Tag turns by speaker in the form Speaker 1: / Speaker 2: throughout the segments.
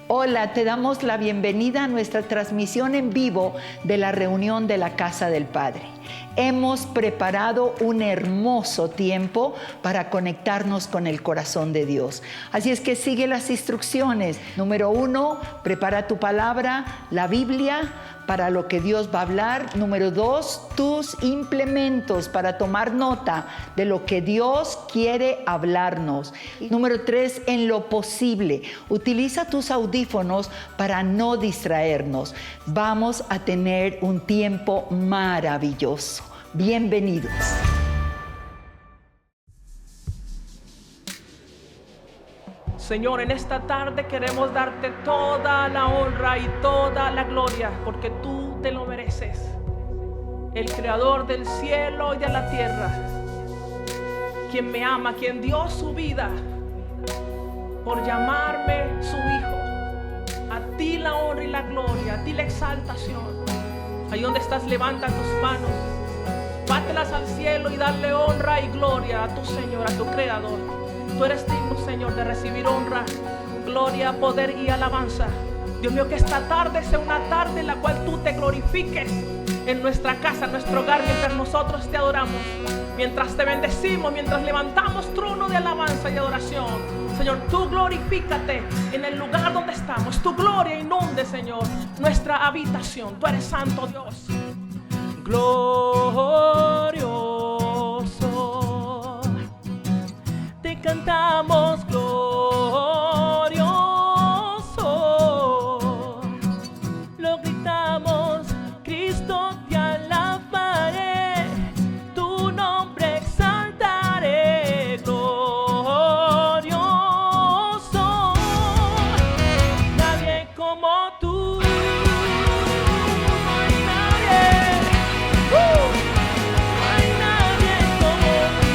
Speaker 1: Hola, te damos la bienvenida a nuestra transmisión en vivo de la reunión de la Casa del Padre. Hemos preparado un hermoso tiempo para conectarnos con el corazón de Dios. Así es que sigue las instrucciones. Número 1, prepara tu palabra, la Biblia, para lo que Dios va a hablar. Número 2, tus implementos para tomar nota de lo que Dios quiere hablarnos. Número 3, en lo posible, utiliza tus audífonos para no distraernos. Vamos a tener un tiempo maravilloso. Bienvenidos.
Speaker 2: Señor, en esta tarde queremos darte toda la honra y toda la gloria, porque tú te lo mereces. El creador del cielo y de la tierra, quien me ama, quien dio su vida por llamarme su hijo. A ti la honra y la gloria, a ti la exaltación. Ahí donde estás, levanta tus manos, bátelas al cielo y dale honra y gloria a tu Señor, a tu creador. Tú eres digno, Señor, de recibir honra, gloria, poder y alabanza. Dios mío, que esta tarde sea una tarde en la cual tú te glorifiques en nuestra casa, en nuestro hogar, mientras nosotros te adoramos, mientras te bendecimos, mientras levantamos trono de alabanza y adoración. Señor, tú glorifícate en el lugar donde estamos. Tu gloria inunde, Señor, nuestra habitación. Tú eres santo, Dios. Glorioso, te cantamos glorioso, lo gritamos, Cristo te alabaré, tu nombre exaltaré, glorioso, nadie como tú, no hay nadie, no hay nadie como tú.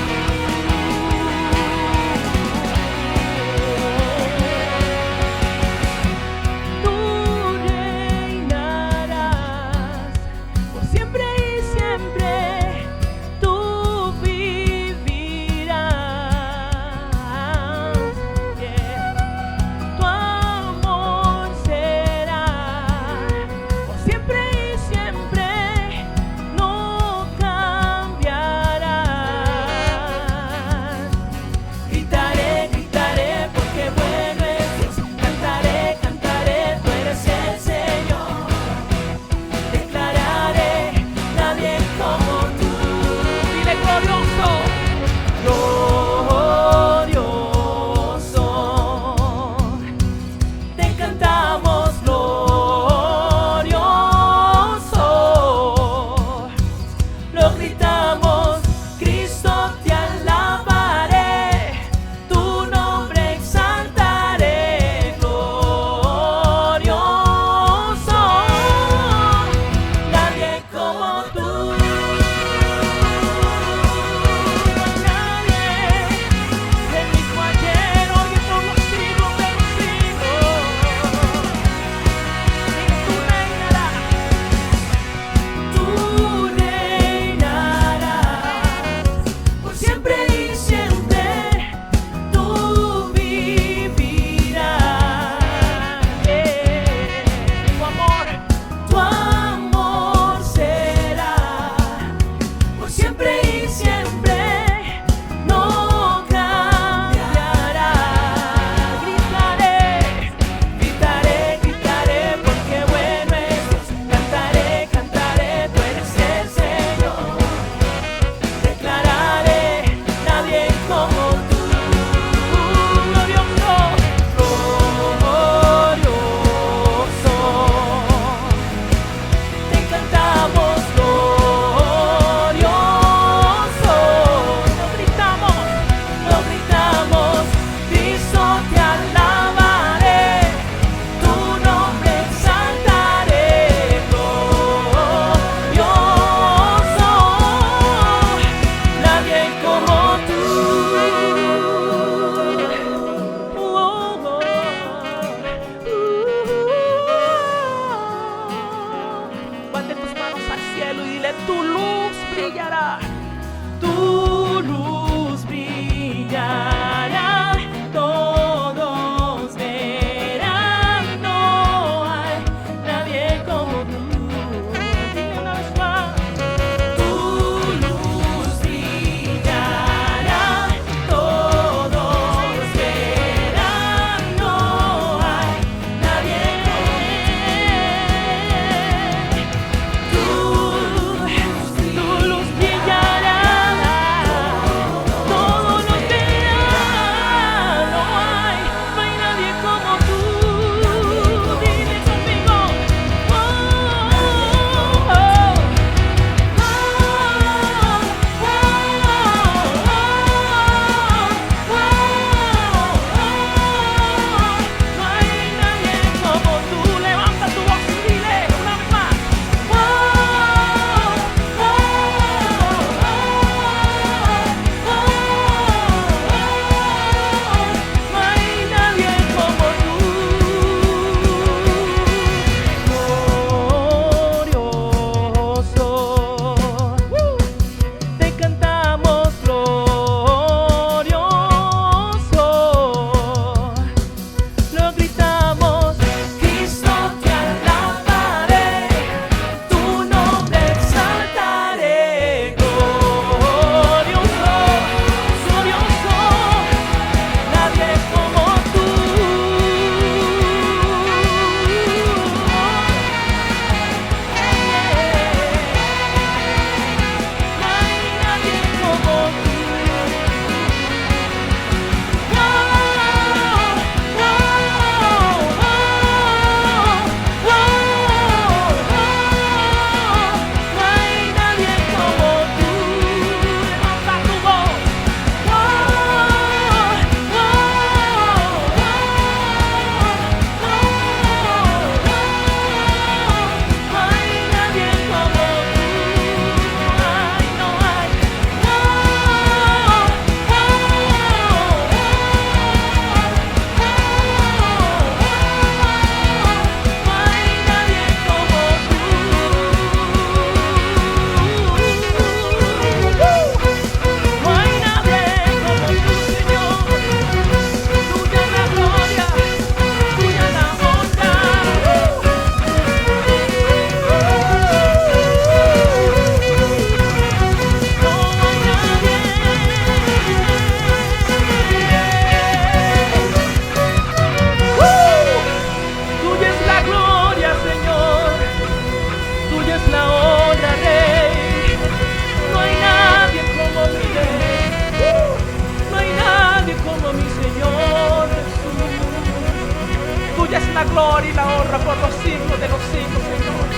Speaker 2: Tuya es la gloria y la honra por los siglos de los siglos, Señor.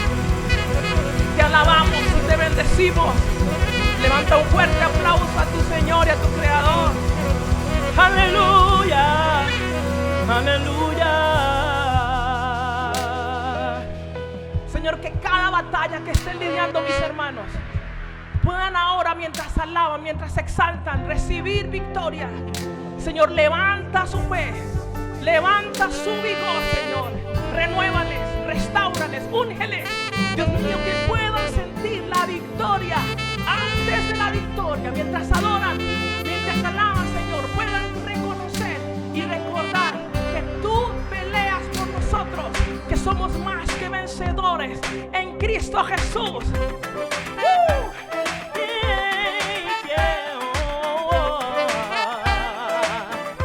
Speaker 2: Te alabamos y te bendecimos. Levanta un fuerte aplauso a tu Señor y a tu Creador. Aleluya, aleluya. Señor, que cada batalla que estén lidiando mis hermanos puedan ahora, mientras alaban, mientras exaltan, recibir victoria. Señor, levanta su fe, levanta su vigor, Señor. Renuévales, restáurales, úngeles. Dios mío, que puedan sentir la victoria antes de la victoria. Mientras adoran, mientras alaban, Señor, puedan reconocer y recordar que tú peleas por nosotros, que somos más que vencedores en Cristo Jesús.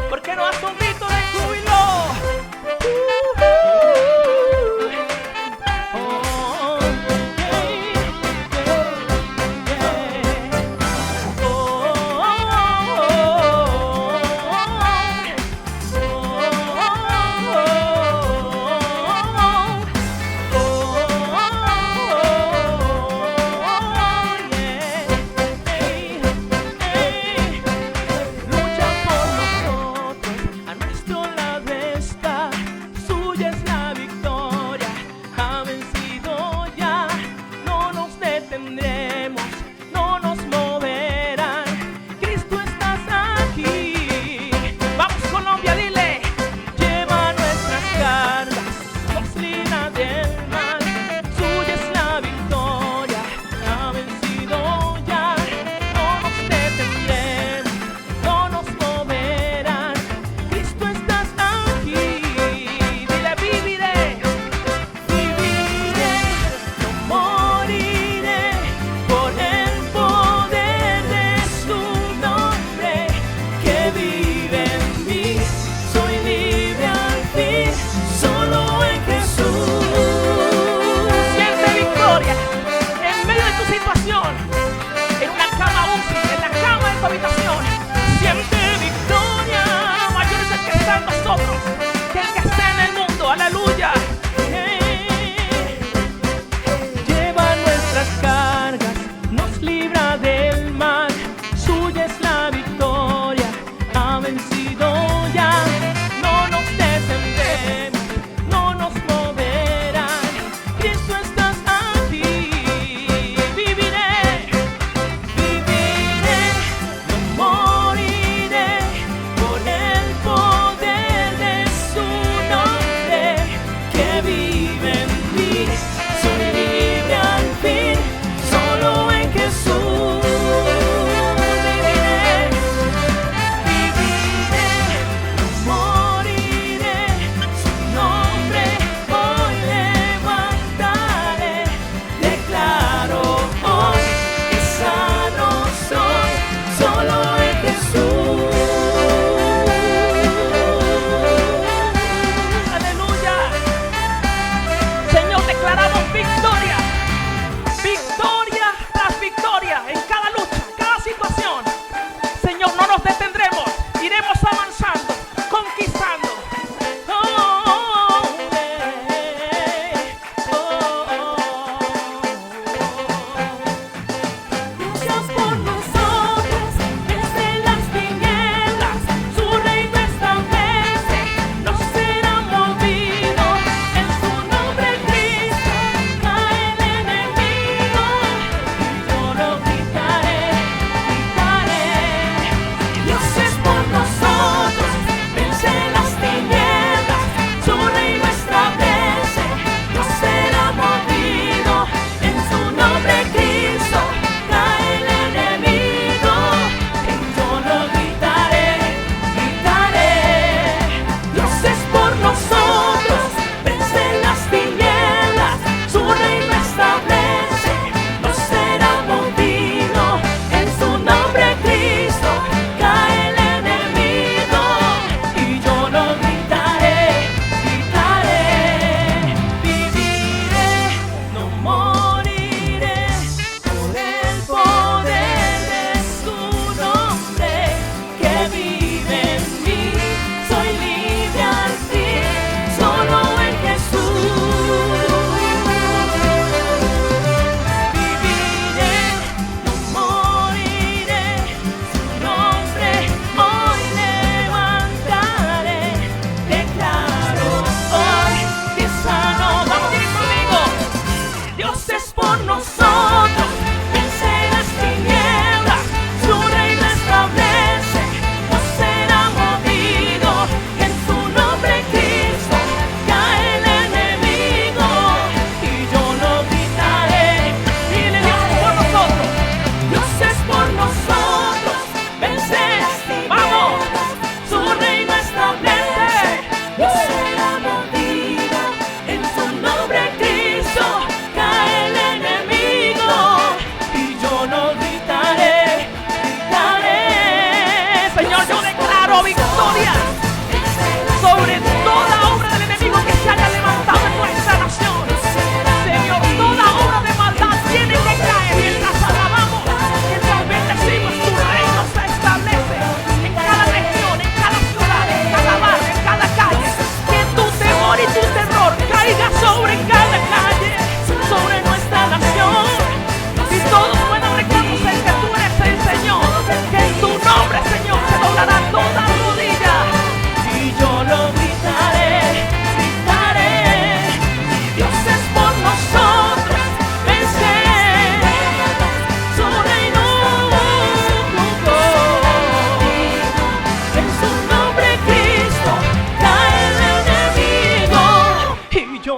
Speaker 2: ¿Por qué no haz un grito de júbilo?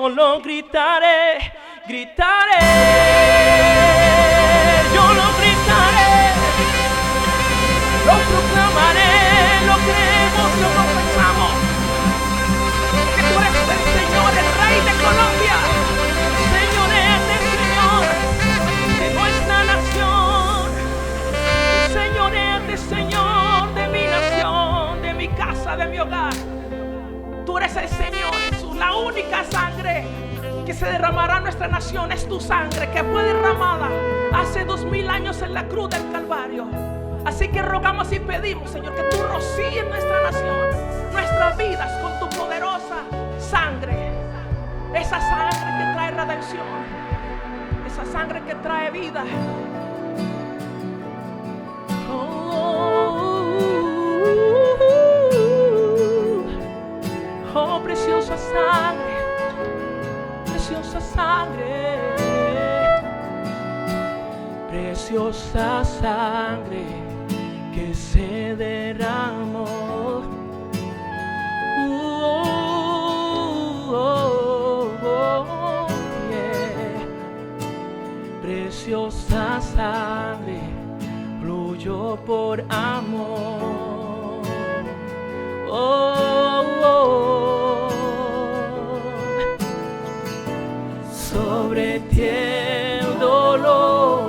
Speaker 2: yo lo gritaré, gritaré, yo lo gritaré, lo proclamaré, lo creemos, lo confesamos, que tú eres el Señor, el Rey de Colombia, Señor de nuestra nación, Señor de mi nación, de mi casa, de mi hogar. Tú eres el Señor Jesús, la única sangre que se derramará en nuestra nación es tu sangre, que fue derramada hace 2000 años en la cruz del Calvario. Así que rogamos y pedimos, Señor, que tú rocíes nuestra nación, nuestras vidas con tu poderosa sangre. Esa sangre que trae redención, esa sangre que trae vida. Oh, preciosa sangre, preciosa sangre, preciosa sangre que se derramó. Yeah. Preciosa sangre fluyó por amor. Sobre ti el dolor,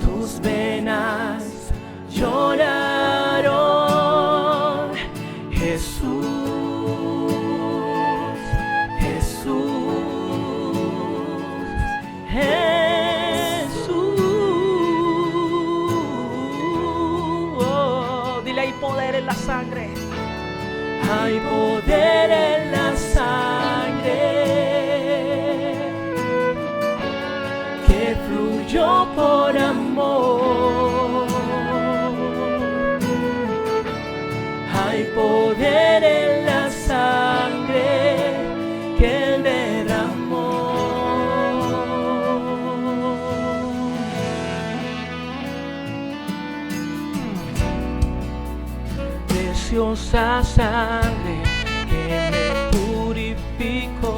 Speaker 2: tus venas lloraron. Jesús, Jesús, Jesús. Oh, dile, hay poder en la sangre. Hay poder en la sangre que fluyó por amor. Hay poder en la sangre que él derramó. Preciosa sangre que me purificó.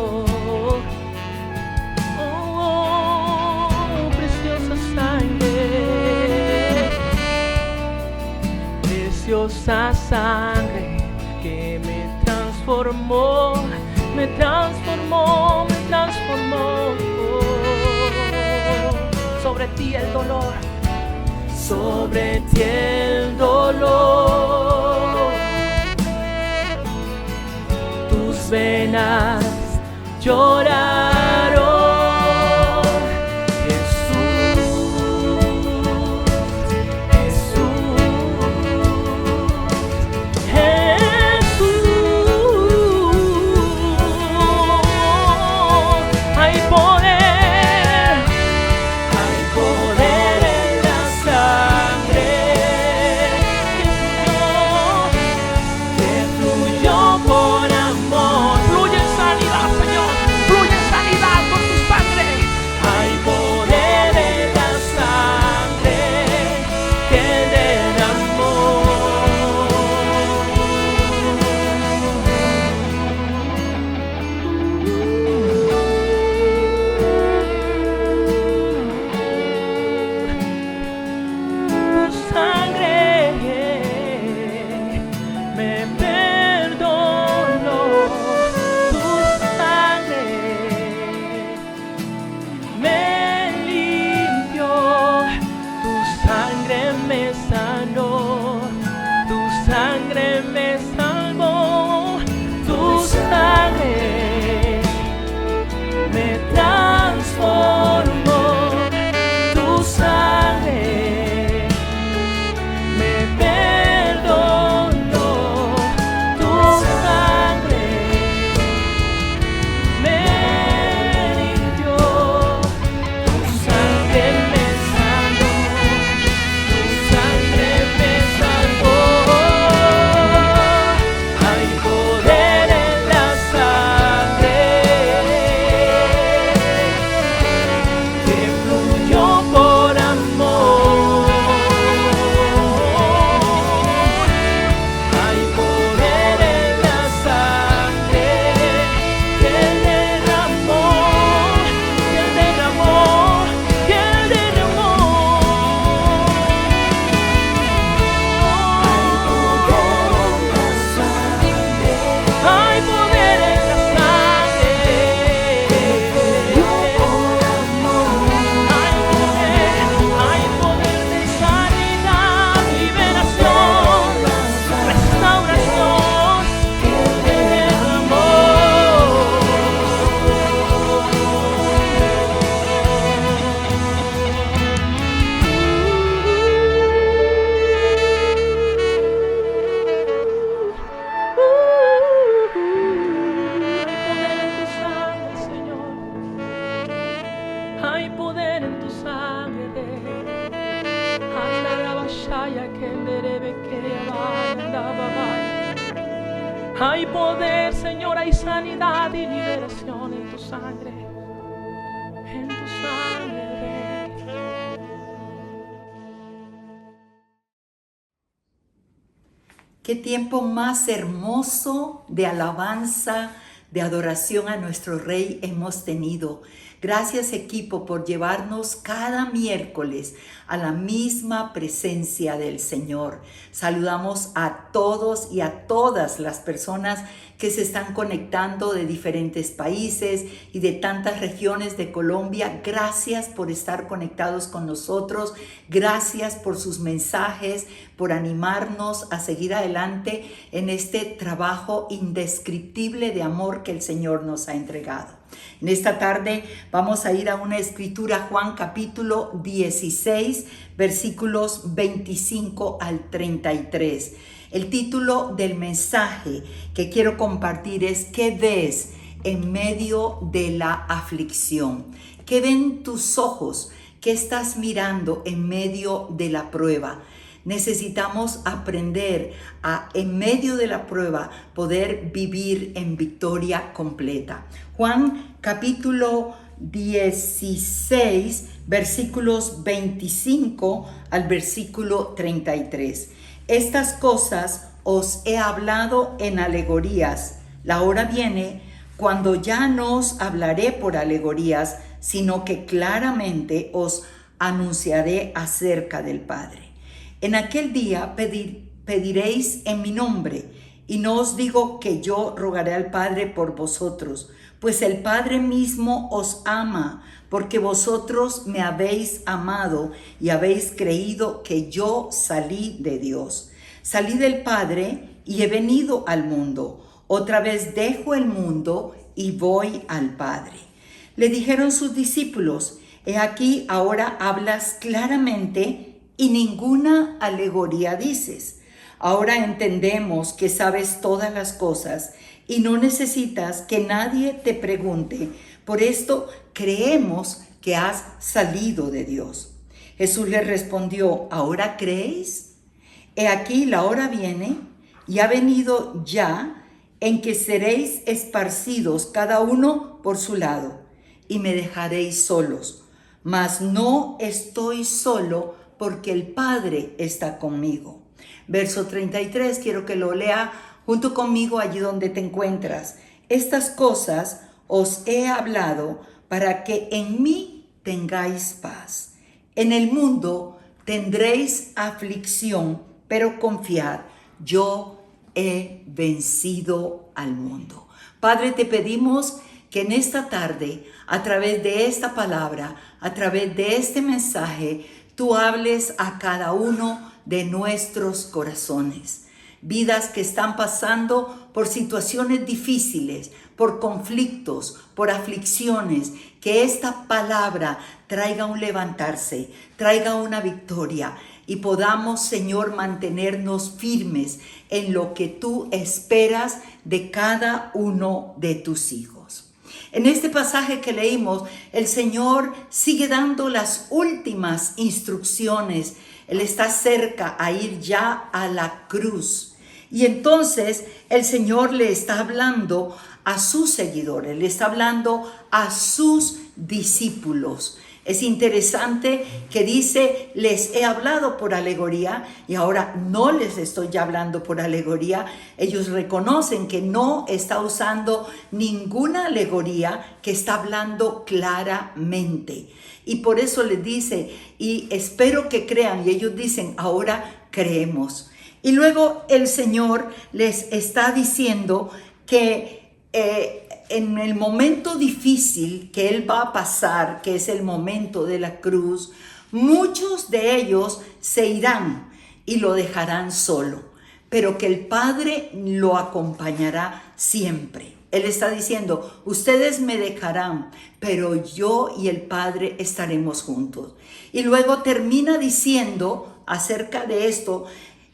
Speaker 2: Oh, preciosa sangre, preciosa sangre que me transformó, me transformó, me transformó. Sobre ti el dolor, sobre ti el dolor, tus venas lloraron. Hay poder, Señor, hay sanidad y liberación en tu sangre. En tu sangre, Rey.
Speaker 1: Qué tiempo más hermoso de alabanza, de adoración a nuestro Rey hemos tenido. Gracias, equipo, por llevarnos cada miércoles a la misma presencia del Señor. Saludamos a todos y a todas las personas que se están conectando de diferentes países y de tantas regiones de Colombia. Gracias por estar conectados con nosotros. Gracias por sus mensajes, por animarnos a seguir adelante en este trabajo indescriptible de amor que el Señor nos ha entregado. En esta tarde vamos a ir a una escritura, Juan capítulo 16, versículos 25 al 33. El título del mensaje que quiero compartir es ¿qué ves en medio de la aflicción? ¿Qué ven tus ojos? ¿Qué estás mirando en medio de la prueba? Necesitamos aprender a, en medio de la prueba, poder vivir en victoria completa. Juan capítulo 16, versículos 25 al versículo 33. Estas cosas os he hablado en alegorías. La hora viene cuando ya no os hablaré por alegorías, sino que claramente os anunciaré acerca del Padre. En aquel día pediréis en mi nombre, y no os digo que yo rogaré al Padre por vosotros, pues el Padre mismo os ama, porque vosotros me habéis amado y habéis creído que yo salí de Dios. Salí del Padre y he venido al mundo. Otra vez dejo el mundo y voy al Padre. Le dijeron sus discípulos: he aquí, ahora hablas claramente y ninguna alegoría dices. Ahora entendemos que sabes todas las cosas y no necesitas que nadie te pregunte. Por esto creemos que has salido de Dios. Jesús le respondió: ¿ahora creéis? He aquí, la hora viene y ha venido ya en que seréis esparcidos cada uno por su lado y me dejaréis solos. Mas no estoy solo, porque el Padre está conmigo. Verso 33, quiero que lo lea junto conmigo allí donde te encuentras. Estas cosas os he hablado para que en mí tengáis paz. En el mundo tendréis aflicción, pero confiad, yo he vencido al mundo. Padre, te pedimos que en esta tarde, a través de esta palabra, a través de este mensaje, tú hables a cada uno de nuestros corazones. Vidas que están pasando por situaciones difíciles, por conflictos, por aflicciones. Que esta palabra traiga un levantarse, traiga una victoria y podamos, Señor, mantenernos firmes en lo que tú esperas de cada uno de tus hijos. En este pasaje que leímos, el Señor sigue dando las últimas instrucciones. Él está cerca a ir ya a la cruz. Y entonces el Señor le está hablando a sus seguidores, le está hablando a sus discípulos. Es interesante que dice, les he hablado por alegoría, y ahora no les estoy ya hablando por alegoría. Ellos reconocen que no está usando ninguna alegoría, que está hablando claramente. Y por eso les dice, y espero que crean, y ellos dicen, ahora creemos. Y luego el Señor les está diciendo que en el momento difícil que Él va a pasar, que es el momento de la cruz, muchos de ellos se irán y lo dejarán solo, pero que el Padre lo acompañará siempre. Él está diciendo, ustedes me dejarán, pero yo y el Padre estaremos juntos. Y luego termina diciendo acerca de esto,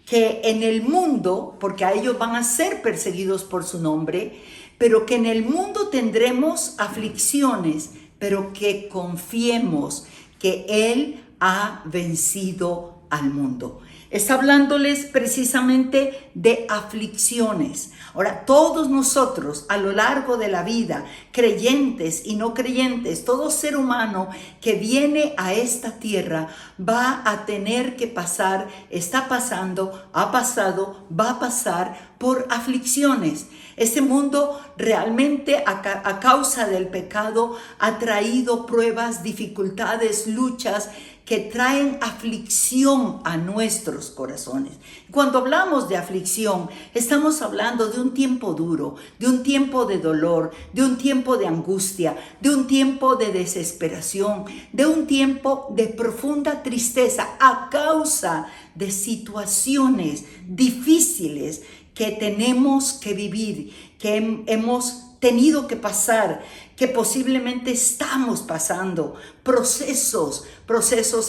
Speaker 1: que en el mundo, porque a ellos van a ser perseguidos por su nombre, pero que en el mundo tendremos aflicciones, pero que confiemos que Él ha vencido al mundo. Está hablándoles precisamente de aflicciones. Ahora, todos nosotros a lo largo de la vida, creyentes y no creyentes, todo ser humano que viene a esta tierra va a tener que pasar, está pasando, ha pasado, va a pasar por aflicciones. Este mundo realmente a causa del pecado ha traído pruebas, dificultades, luchas que traen aflicción a nuestros corazones. Cuando hablamos de aflicción, estamos hablando de un tiempo duro, de un tiempo de dolor, de un tiempo de angustia, de un tiempo de desesperación, de un tiempo de profunda tristeza a causa de situaciones difíciles que tenemos que vivir, que hemos tenido que pasar, que posiblemente estamos pasando, procesos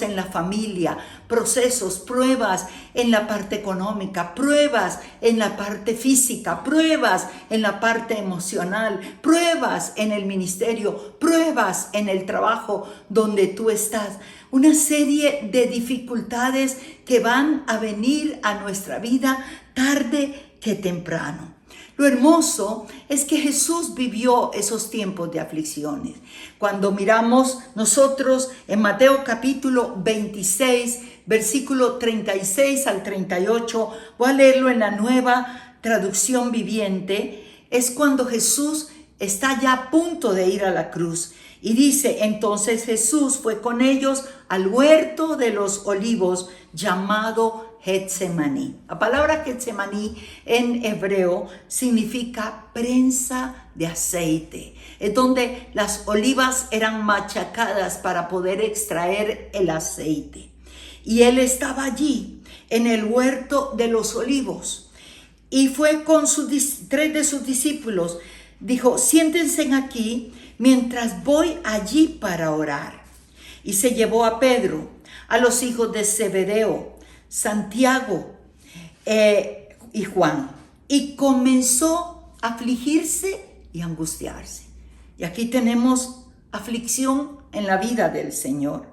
Speaker 1: en la familia, pruebas en la parte económica, pruebas en la parte física, pruebas en la parte emocional, pruebas en el ministerio, pruebas en el trabajo donde tú estás. Una serie de dificultades que van a venir a nuestra vida tarde que temprano. Lo hermoso es que Jesús vivió esos tiempos de aflicciones. Cuando miramos nosotros en Mateo capítulo 26, versículo 36 al 38, voy a leerlo en la Nueva Traducción Viviente, es cuando Jesús está ya a punto de ir a la cruz. Y dice, entonces Jesús fue con ellos al huerto de los olivos llamado Getsemaní. La palabra Getsemaní en hebreo significa prensa de aceite. Es donde las olivas eran machacadas para poder extraer el aceite. Y él estaba allí en el huerto de los olivos. Y fue con tres de sus discípulos. Dijo, siéntense aquí mientras voy allí para orar. Y se llevó a Pedro, a los hijos de Zebedeo, Santiago y Juan, y comenzó a afligirse y angustiarse. Y aquí tenemos aflicción en la vida del Señor.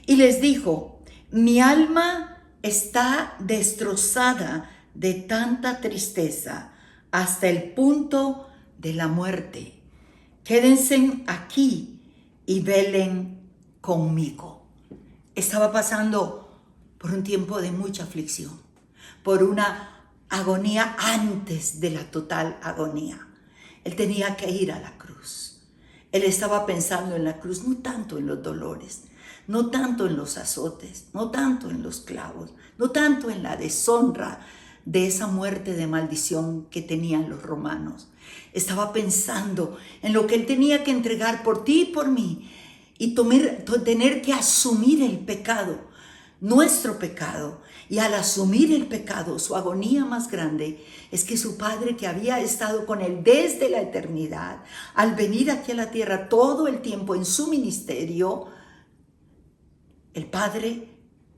Speaker 1: Y les dijo, mi alma está destrozada de tanta tristeza hasta el punto de la muerte. Quédense aquí y velen conmigo. Estaba pasando por un tiempo de mucha aflicción, por una agonía antes de la total agonía. Él tenía que ir a la cruz. Él estaba pensando en la cruz, no tanto en los dolores, no tanto en los azotes, no tanto en los clavos, no tanto en la deshonra de esa muerte de maldición que tenían los romanos. Estaba pensando en lo que él tenía que entregar por ti y por mí y tener que asumir el pecado, nuestro pecado. Y al asumir el pecado, su agonía más grande es que su Padre, que había estado con él desde la eternidad, al venir aquí a la tierra todo el tiempo en su ministerio, el Padre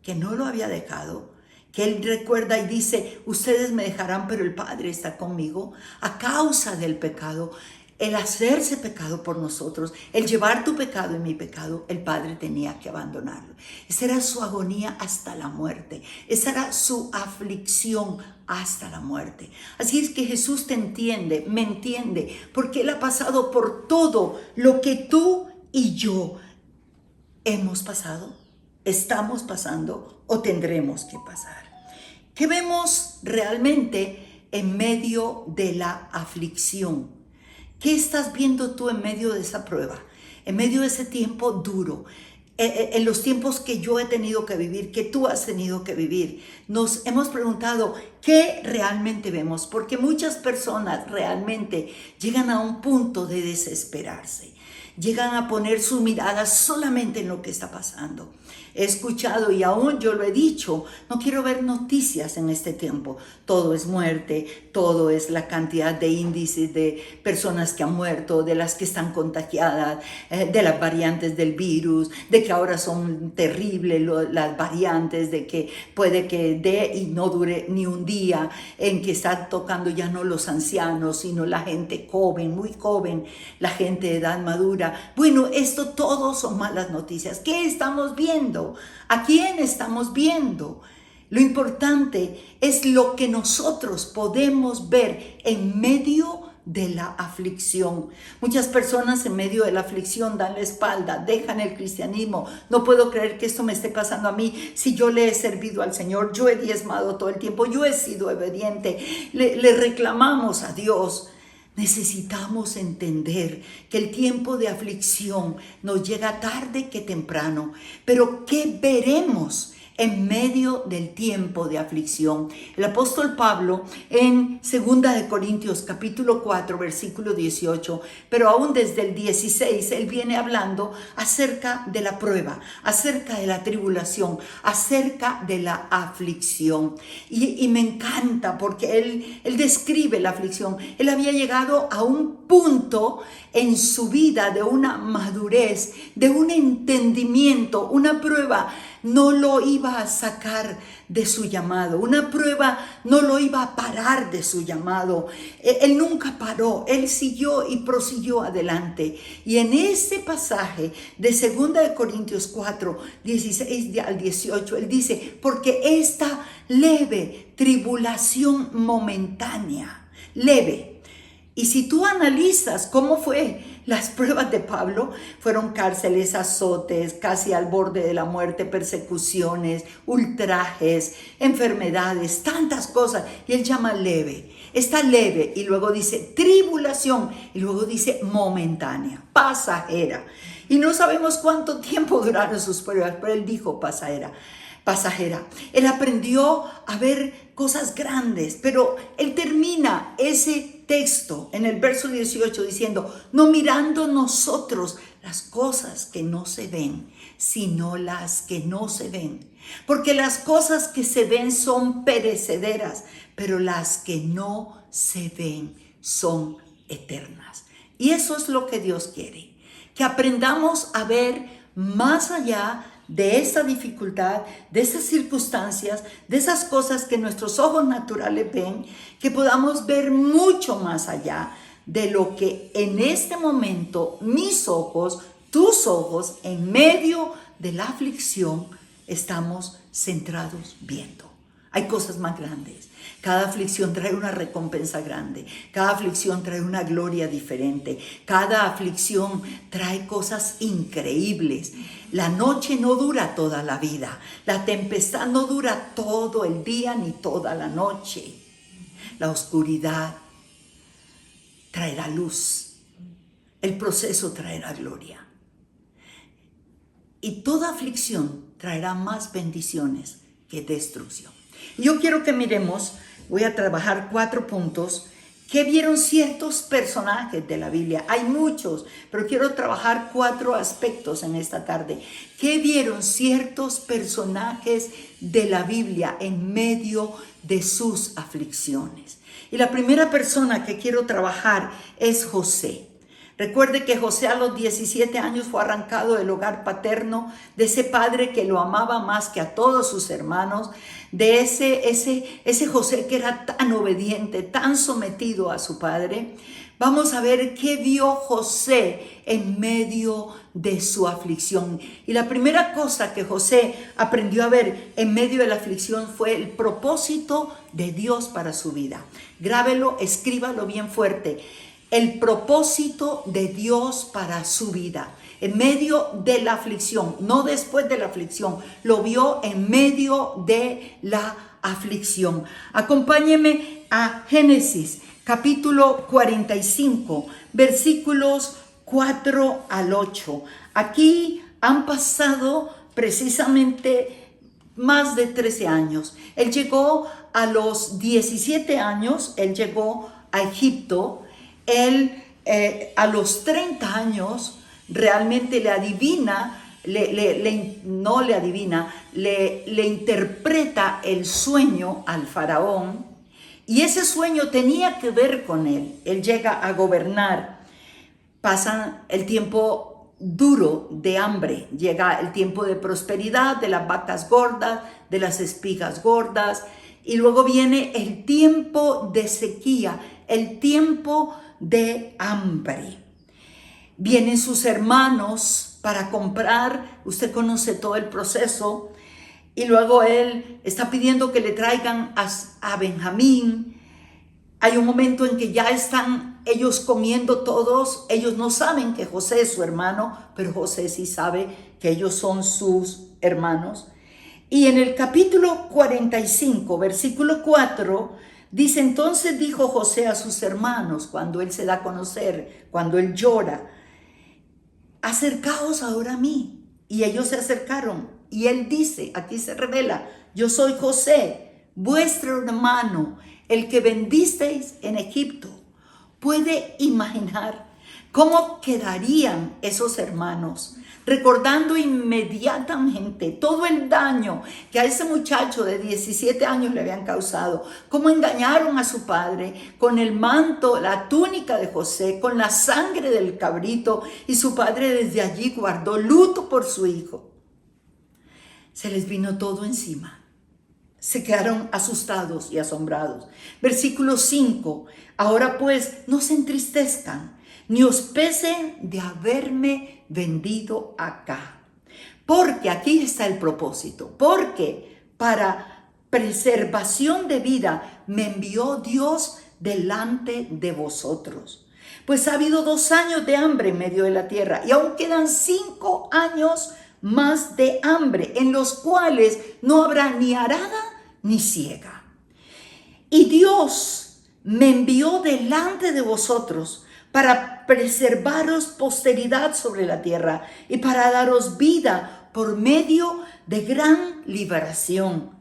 Speaker 1: que no lo había dejado, que él recuerda y dice, ustedes me dejarán, pero el Padre está conmigo, a causa del pecado. El hacerse pecado por nosotros, el llevar tu pecado y mi pecado, el Padre tenía que abandonarlo. Esa era su agonía hasta la muerte. Esa era su aflicción hasta la muerte. Así es que Jesús te entiende, me entiende, porque Él ha pasado por todo lo que tú y yo hemos pasado, estamos pasando o tendremos que pasar. ¿Qué vemos realmente en medio de la aflicción? ¿Qué estás viendo tú en medio de esa prueba? En medio de ese tiempo duro, en los tiempos que yo he tenido que vivir, que tú has tenido que vivir. Nos hemos preguntado, ¿qué realmente vemos? Porque muchas personas realmente llegan a un punto de desesperarse. Llegan a poner su mirada solamente en lo que está pasando. He escuchado y aún yo lo he dicho, no quiero ver noticias en este tiempo. Todo es muerte, todo es la cantidad de índices de personas que han muerto, de las que están contagiadas, de las variantes del virus, de que ahora son terribles las variantes, de que puede que dé y no dure ni un día, en que están tocando ya no los ancianos, sino la gente joven, muy joven, la gente de edad madura. Bueno, esto todo son malas noticias. ¿Qué estamos viendo? ¿A quién estamos viendo? Lo importante es lo que nosotros podemos ver en medio de la aflicción. Muchas personas en medio de la aflicción dan la espalda, dejan el cristianismo. No puedo creer que esto me esté pasando a mí si yo le he servido al Señor, yo he diezmado todo el tiempo, yo he sido obediente, le reclamamos a Dios. Necesitamos entender que el tiempo de aflicción nos llega tarde que temprano, pero ¿qué veremos en medio del tiempo de aflicción? El apóstol Pablo en 2 de Corintios capítulo 4 versículo 18, pero aún desde el 16 él viene hablando acerca de la prueba, acerca de la tribulación, acerca de la aflicción. Y me encanta porque él describe la aflicción. Él había llegado a un punto en su vida de una madurez, de un entendimiento. Una prueba no lo iba a sacar de su llamado. Una prueba no lo iba a parar de su llamado. Él nunca paró. Él siguió y prosiguió adelante. Y en ese pasaje de 2 de Corintios 4, 16 al 18, él dice, porque esta leve tribulación momentánea, leve. Y si tú analizas cómo fue las pruebas de Pablo, fueron cárceles, azotes, casi al borde de la muerte, persecuciones, ultrajes, enfermedades, tantas cosas. Y él llama leve. Está leve y luego dice tribulación y luego dice momentánea, pasajera. Y no sabemos cuánto tiempo duraron sus pruebas, pero él dijo pasajera. Él aprendió a ver cosas grandes, pero él termina ese texto en el verso 18 diciendo, no mirando nosotros las cosas que no se ven, sino las que no se ven. Porque las cosas que se ven son perecederas, pero las que no se ven son eternas. Y eso es lo que Dios quiere, que aprendamos a ver más allá de esa dificultad, de esas circunstancias, de esas cosas que nuestros ojos naturales ven, que podamos ver mucho más allá de lo que en este momento mis ojos, tus ojos, en medio de la aflicción, estamos centrados viendo. Hay cosas más grandes. Cada aflicción trae una recompensa grande. Cada aflicción trae una gloria diferente. Cada aflicción trae cosas increíbles. La noche no dura toda la vida. La tempestad no dura todo el día ni toda la noche. La oscuridad traerá luz. El proceso traerá gloria. Y toda aflicción traerá más bendiciones que destrucción. Yo quiero que miremos, voy a trabajar 4 puntos que vieron ciertos personajes de la Biblia. Hay muchos, pero quiero trabajar 4 aspectos en esta tarde. Que vieron ciertos personajes de la Biblia en medio de sus aflicciones. Y la primera persona que quiero trabajar es José. Recuerde que José a los 17 años fue arrancado del hogar paterno, de ese padre que lo amaba más que a todos sus hermanos, de ese José que era tan obediente, tan sometido a su padre. Vamos a ver qué vio José en medio de su aflicción. Y la primera cosa que José aprendió a ver en medio de la aflicción fue el propósito de Dios para su vida. Grábelo, escríbalo bien fuerte. El propósito de Dios para su vida. En medio de la aflicción, no después de la aflicción, lo vio en medio de la aflicción. Acompáñeme a Génesis, capítulo 45, versículos 4 al 8. Aquí han pasado precisamente más de 13 años. Él llegó a los 17 años, él llegó a Egipto. Él a los 30 años realmente le interpreta el sueño al faraón, y ese sueño tenía que ver con él. Él llega a gobernar, pasa el tiempo duro de hambre, llega el tiempo de prosperidad, de las vacas gordas, de las espigas gordas, y luego viene el tiempo de sequía, el tiempo de hambre. Vienen sus hermanos para comprar, usted conoce todo el proceso,
Speaker 3: y luego él está pidiendo que le traigan a Benjamín. Hay un momento en que ya están ellos comiendo todos. Ellos no saben que José es su hermano, pero José sí sabe que ellos son sus hermanos. Y en el capítulo 45, versículo 4, dice: entonces dijo José a sus hermanos, cuando él se da a conocer, cuando él llora: acercaos ahora a mí. Y ellos se acercaron. Y él dice, aquí se revela: yo soy José, vuestro hermano, el que vendisteis en Egipto. ¿Puede imaginar cómo quedarían esos hermanos recordando inmediatamente todo el daño que a ese muchacho de 17 años le habían causado? Cómo engañaron a su padre con el manto, la túnica de José, con la sangre del cabrito, y su padre desde allí guardó luto por su hijo. Se les vino todo encima. Se quedaron asustados y asombrados. Versículo 5. Ahora pues, no se entristezcan, ni os pesen de haberme vendido acá. Porque aquí está el propósito. Porque para preservación de vida me envió Dios delante de vosotros. Pues ha habido 2 años de hambre en medio de la tierra, y aún quedan 5 años más de hambre, en los cuales no habrá ni arada ni siega. Y Dios me envió delante de vosotros para preservaros posteridad sobre la tierra y para daros vida por medio de gran liberación.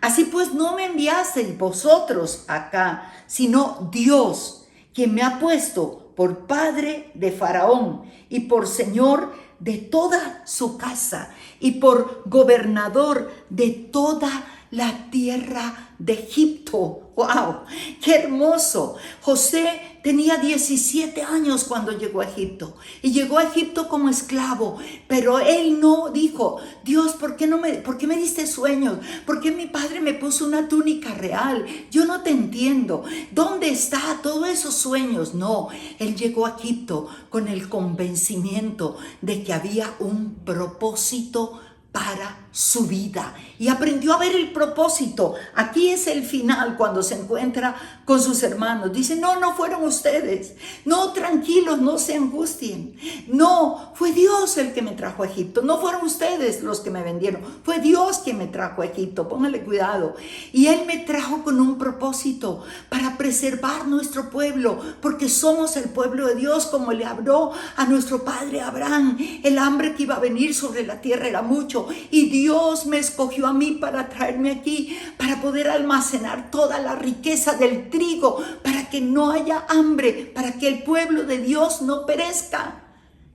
Speaker 3: Así pues, no me enviasteis vosotros acá, sino Dios, quien me ha puesto por padre de Faraón y por señor de toda su casa y por gobernador de toda la tierra de Egipto. ¡Wow! ¡Qué hermoso! José tenía 17 años cuando llegó a Egipto, y llegó a Egipto como esclavo, pero él no dijo: Dios, ¿por qué me diste sueños? ¿Por qué mi padre me puso una túnica real? Yo no te entiendo. ¿Dónde está todos esos sueños? No, él llegó a Egipto con el convencimiento de que había un propósito para su vida, y aprendió a ver el propósito. Aquí es el final, cuando se encuentra con sus hermanos. Dice: no fueron ustedes, no, tranquilos, no se angustien, no, fue Dios el que me trajo a Egipto, no fueron ustedes los que me vendieron, fue Dios quien me trajo a Egipto. Póngale cuidado. Y él me trajo con un propósito, para preservar nuestro pueblo, porque somos el pueblo de Dios, como le habló a nuestro padre Abraham. El hambre que iba a venir sobre la tierra era mucho, y Dios me escogió a mí para traerme aquí, para poder almacenar toda la riqueza del trigo, para que no haya hambre, para que el pueblo de Dios no perezca.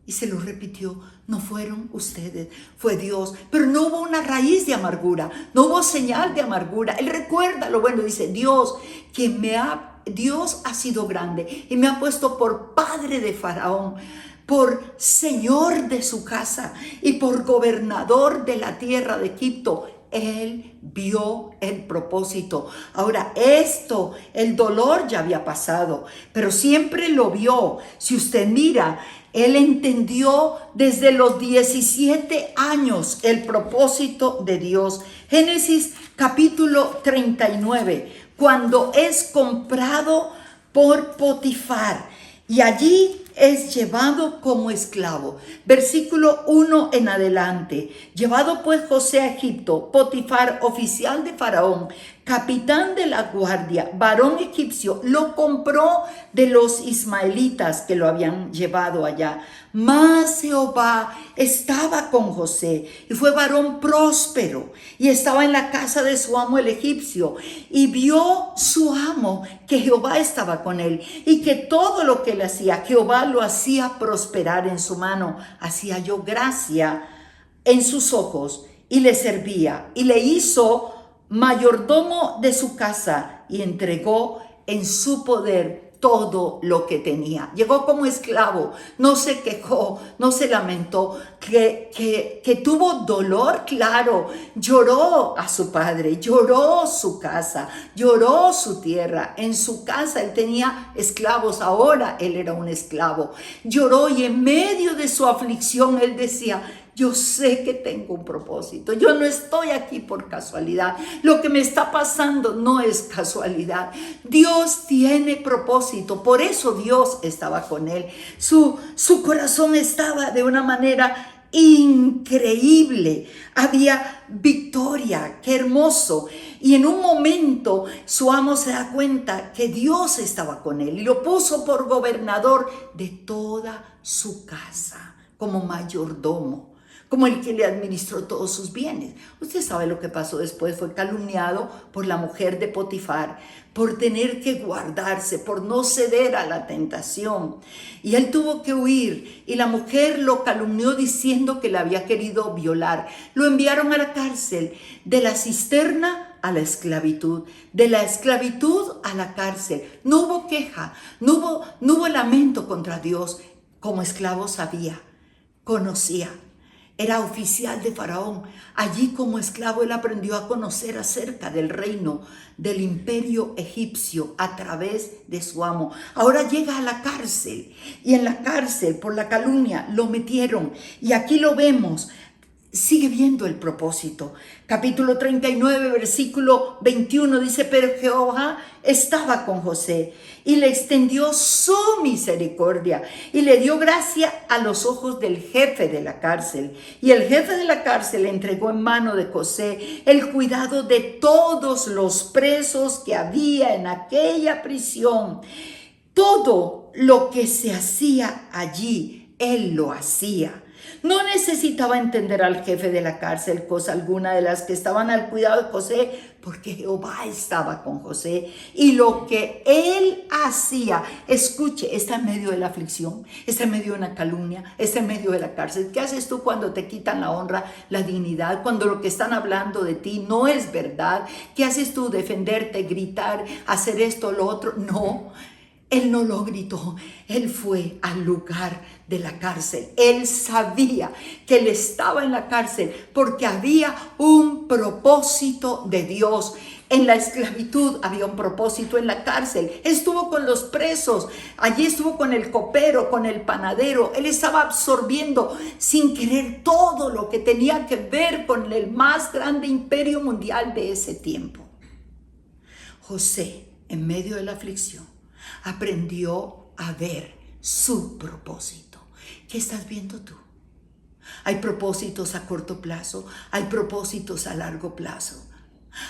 Speaker 3: Y se lo repitió: no fueron ustedes, fue Dios. Pero no hubo una raíz de amargura, no hubo señal de amargura. Él recuerda lo bueno, dice: Dios ha sido grande y me ha puesto por padre de Faraón, por señor de su casa y por gobernador de la tierra de Egipto. Él vio el propósito. Ahora, el dolor ya había pasado, pero siempre lo vio. Si usted mira, él entendió desde los 17 años el propósito de Dios. Génesis capítulo 39, cuando es comprado por Potifar, y allí es llevado como esclavo. Versículo 1 en adelante. Llevado pues José a Egipto, Potifar, oficial de Faraón, capitán de la guardia, varón egipcio, lo compró de los ismaelitas que lo habían llevado allá. Mas Jehová estaba con José, y fue varón próspero, y estaba en la casa de su amo el egipcio. Y vio su amo que Jehová estaba con él, y que todo lo que él hacía, Jehová lo hacía prosperar en su mano. Hacía yo gracia en sus ojos, y le servía, y le hizo mayordomo de su casa, y entregó en su poder todo lo que tenía. Llegó como esclavo, no se quejó, no se lamentó, que tuvo dolor, claro, lloró a su padre, lloró su casa, lloró su tierra. En su casa él tenía esclavos, ahora él era un esclavo. Lloró, y en medio de su aflicción él decía: yo sé que tengo un propósito. Yo no estoy aquí por casualidad. Lo que me está pasando no es casualidad. Dios tiene propósito. Por eso Dios estaba con él. Su corazón estaba de una manera increíble. Había victoria, qué hermoso. Y en un momento su amo se da cuenta que Dios estaba con él y lo puso por gobernador de toda su casa, como mayordomo, como el que le administró todos sus bienes. Usted sabe lo que pasó después. Fue calumniado por la mujer de Potifar, por tener que guardarse, por no ceder a la tentación. Y él tuvo que huir, y la mujer lo calumnió diciendo que la había querido violar. Lo enviaron a la cárcel, de la cisterna a la esclavitud, de la esclavitud a la cárcel. No hubo queja, no hubo lamento contra Dios. Como esclavo sabía, conocía. Era oficial de Faraón. Allí como esclavo él aprendió a conocer acerca del reino, del imperio egipcio a través de su amo. Ahora llega a la cárcel, y en la cárcel por la calumnia lo metieron. Y aquí lo vemos. Sigue viendo el propósito. Capítulo 39, versículo 21 dice: pero Jehová estaba con José y le extendió su misericordia y le dio gracia a los ojos del jefe de la cárcel. Y el jefe de la cárcel entregó en mano de José el cuidado de todos los presos que había en aquella prisión. Todo lo que se hacía allí, él lo hacía. No necesitaba entender al jefe de la cárcel cosa alguna de las que estaban al cuidado de José, porque Jehová estaba con José. Y lo que él hacía, escuche, está en medio de la aflicción, está en medio de una calumnia, está en medio de la cárcel. ¿Qué haces tú cuando te quitan la honra, la dignidad, cuando lo que están hablando de ti no es verdad? ¿Qué haces tú? Defenderte, gritar, hacer esto, lo otro. No. Él no lo gritó, él fue al lugar de la cárcel. Él sabía que él estaba en la cárcel porque había un propósito de Dios. En la esclavitud había un propósito, en la cárcel. Estuvo con los presos, allí estuvo con el copero, con el panadero. Él estaba absorbiendo sin querer todo lo que tenía que ver con el más grande imperio mundial de ese tiempo. José, en medio de la aflicción, aprendió a ver su propósito. ¿Qué estás viendo tú? Hay propósitos a corto plazo, hay propósitos a largo plazo.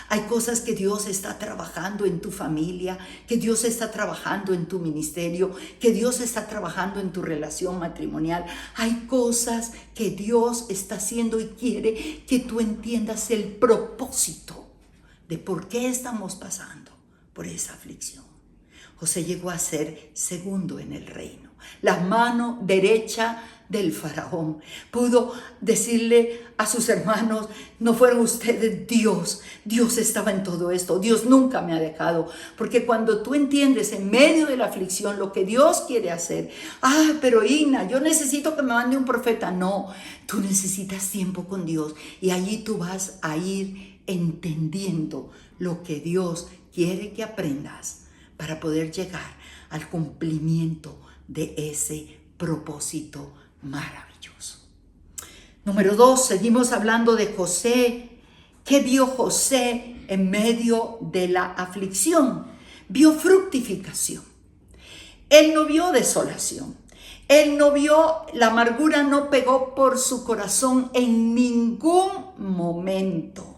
Speaker 3: Hay cosas que Dios está trabajando en tu familia, que Dios está trabajando en tu ministerio, que Dios está trabajando en tu relación matrimonial. Hay cosas que Dios está haciendo y quiere que tú entiendas el propósito de por qué estamos pasando por esa aflicción. José llegó a ser segundo en el reino, la mano derecha del faraón. Pudo decirle a sus hermanos: no fueron ustedes, Dios estaba en todo esto, Dios nunca me ha dejado. Porque cuando tú entiendes en medio de la aflicción lo que Dios quiere hacer, pero Ina, yo necesito que me mande un profeta. No, tú necesitas tiempo con Dios, y allí tú vas a ir entendiendo lo que Dios quiere que aprendas para poder llegar al cumplimiento de ese propósito maravilloso. Número 2, seguimos hablando de José. ¿Qué vio José en medio de la aflicción? Vio fructificación. Él no vio desolación. Él no vio, la amargura no pegó por su corazón en ningún momento.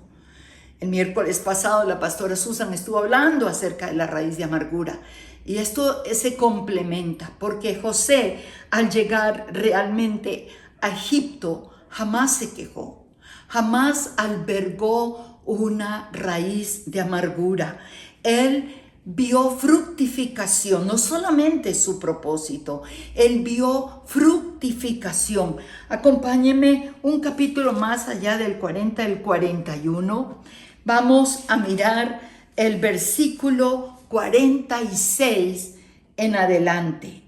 Speaker 3: El miércoles pasado la pastora Susan estuvo hablando acerca de la raíz de amargura, y esto se complementa porque José, al llegar realmente a Egipto, jamás se quejó, jamás albergó una raíz de amargura. Él vio fructificación, no solamente su propósito, él vio fructificación. Acompáñenme un capítulo más allá del 40 al 41. Vamos a mirar el versículo 46 en adelante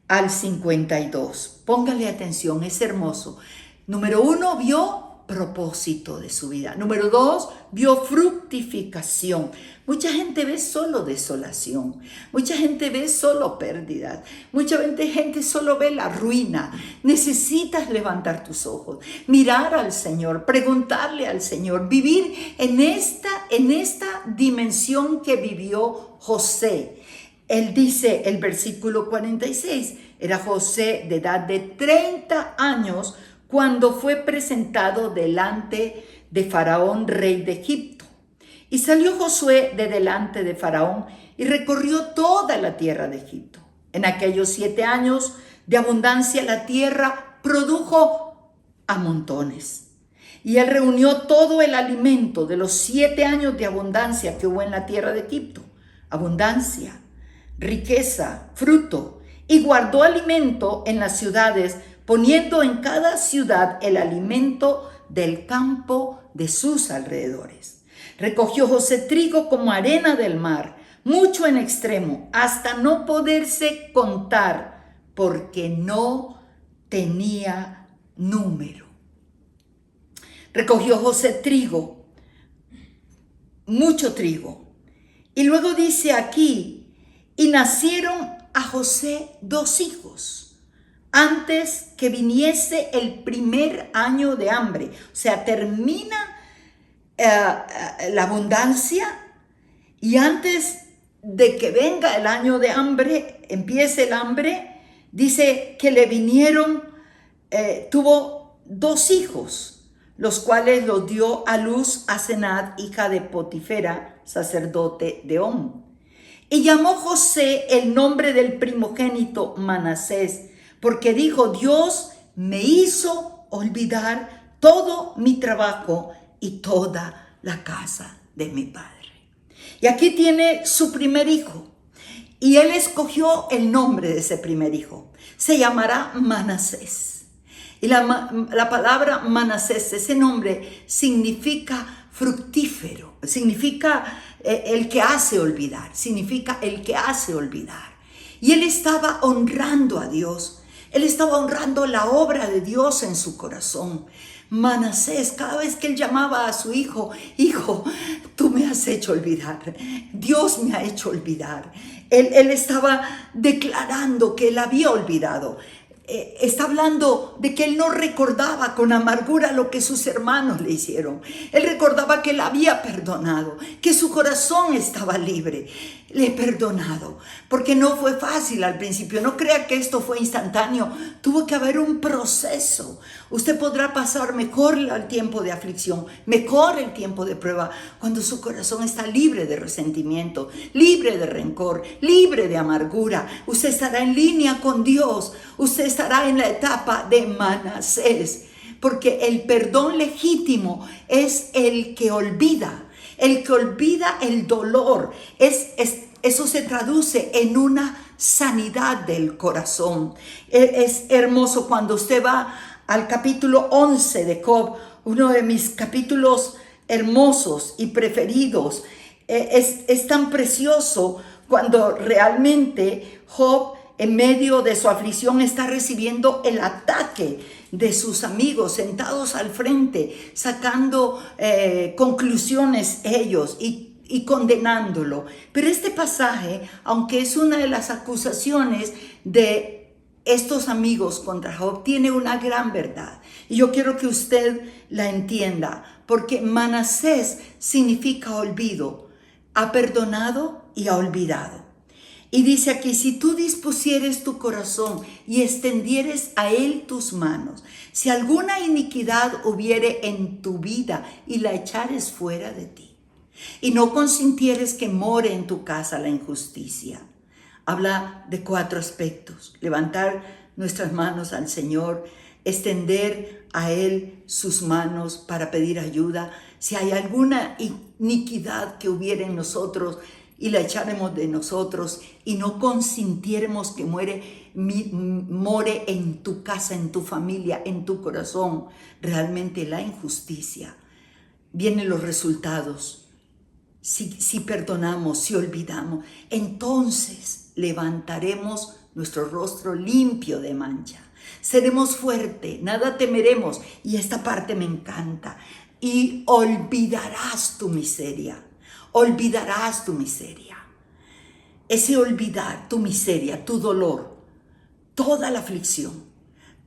Speaker 3: al 52. Póngale atención, es hermoso. Número 1, vio propósito de su vida. Número 2, vio fructificación. Mucha gente ve solo desolación, mucha gente ve solo pérdida, mucha gente solo ve la ruina. Necesitas levantar tus ojos, mirar al Señor, preguntarle al Señor, vivir en esta dimensión que vivió José. Él dice, el versículo 46, era José de edad de 30 años cuando fue presentado delante de Faraón, rey de Egipto. Y salió Josué de delante de Faraón y recorrió toda la tierra de Egipto. En aquellos 7 años de abundancia la tierra produjo a montones. Y él reunió todo el alimento de los 7 años de abundancia que hubo en la tierra de Egipto. Abundancia, riqueza, fruto. Y guardó alimento en las ciudades, poniendo en cada ciudad el alimento del campo de sus alrededores. Recogió José trigo como arena del mar, mucho en extremo, hasta no poderse contar, porque no tenía número. Recogió José trigo, mucho trigo. Y luego dice aquí, y nacieron a José 2 hijos. Antes que viniese el primer año de hambre. O sea, termina la abundancia y antes de que venga el año de hambre, empiece el hambre, dice que le vinieron, tuvo 2 hijos, los cuales los dio a luz Asenat, hija de Potifera, sacerdote de On. Y llamó José el nombre del primogénito Manasés, porque dijo, Dios me hizo olvidar todo mi trabajo y toda la casa de mi padre. Y aquí tiene su primer hijo. Y él escogió el nombre de ese primer hijo. Se llamará Manasés. Y la palabra Manasés, ese nombre, significa fructífero. Significa el que hace olvidar. Significa el que hace olvidar. Y él estaba honrando a Dios. Él estaba honrando la obra de Dios en su corazón. Manasés, cada vez que él llamaba a su hijo, hijo, tú me has hecho olvidar. Dios me ha hecho olvidar. Él estaba declarando que él había olvidado. Está hablando de que él no recordaba con amargura lo que sus hermanos le hicieron. Él recordaba que él había perdonado, que su corazón estaba libre. Le he perdonado, porque no fue fácil al principio. No crea que esto fue instantáneo. Tuvo que haber un proceso. Usted podrá pasar mejor el tiempo de aflicción, mejor el tiempo de prueba, cuando su corazón está libre de resentimiento, libre de rencor, libre de amargura. Usted estará en línea con Dios. Usted estará en la etapa de Manasés, porque el perdón legítimo es el que olvida el dolor. Eso se traduce en una sanidad del corazón. Es hermoso cuando usted va al capítulo 11 de Job, uno de mis capítulos hermosos y preferidos. Es tan precioso cuando realmente Job, en medio de su aflicción, está recibiendo el ataque de sus amigos sentados al frente, sacando conclusiones ellos y condenándolo. Pero este pasaje, aunque es una de las acusaciones de estos amigos contra Job, tiene una gran verdad. Y yo quiero que usted la entienda, porque Manasés significa olvido. Ha perdonado y ha olvidado. Y dice aquí, si tú dispusieres tu corazón y extendieres a él tus manos, si alguna iniquidad hubiere en tu vida y la echares fuera de ti, y no consintieres que more en tu casa la injusticia. Habla de 4 aspectos: levantar nuestras manos al Señor, extender a Él sus manos para pedir ayuda. Si hay alguna iniquidad que hubiera en nosotros y la echaremos de nosotros y no consintiéremos que more en tu casa, en tu familia, en tu corazón, realmente la injusticia, vienen los resultados. Si perdonamos, si olvidamos, entonces levantaremos nuestro rostro limpio de mancha. seremos fuertes, nada temeremos. Y esta parte me encanta. Y olvidarás tu miseria. Olvidarás tu miseria. Ese olvidar tu miseria, tu dolor, toda la aflicción,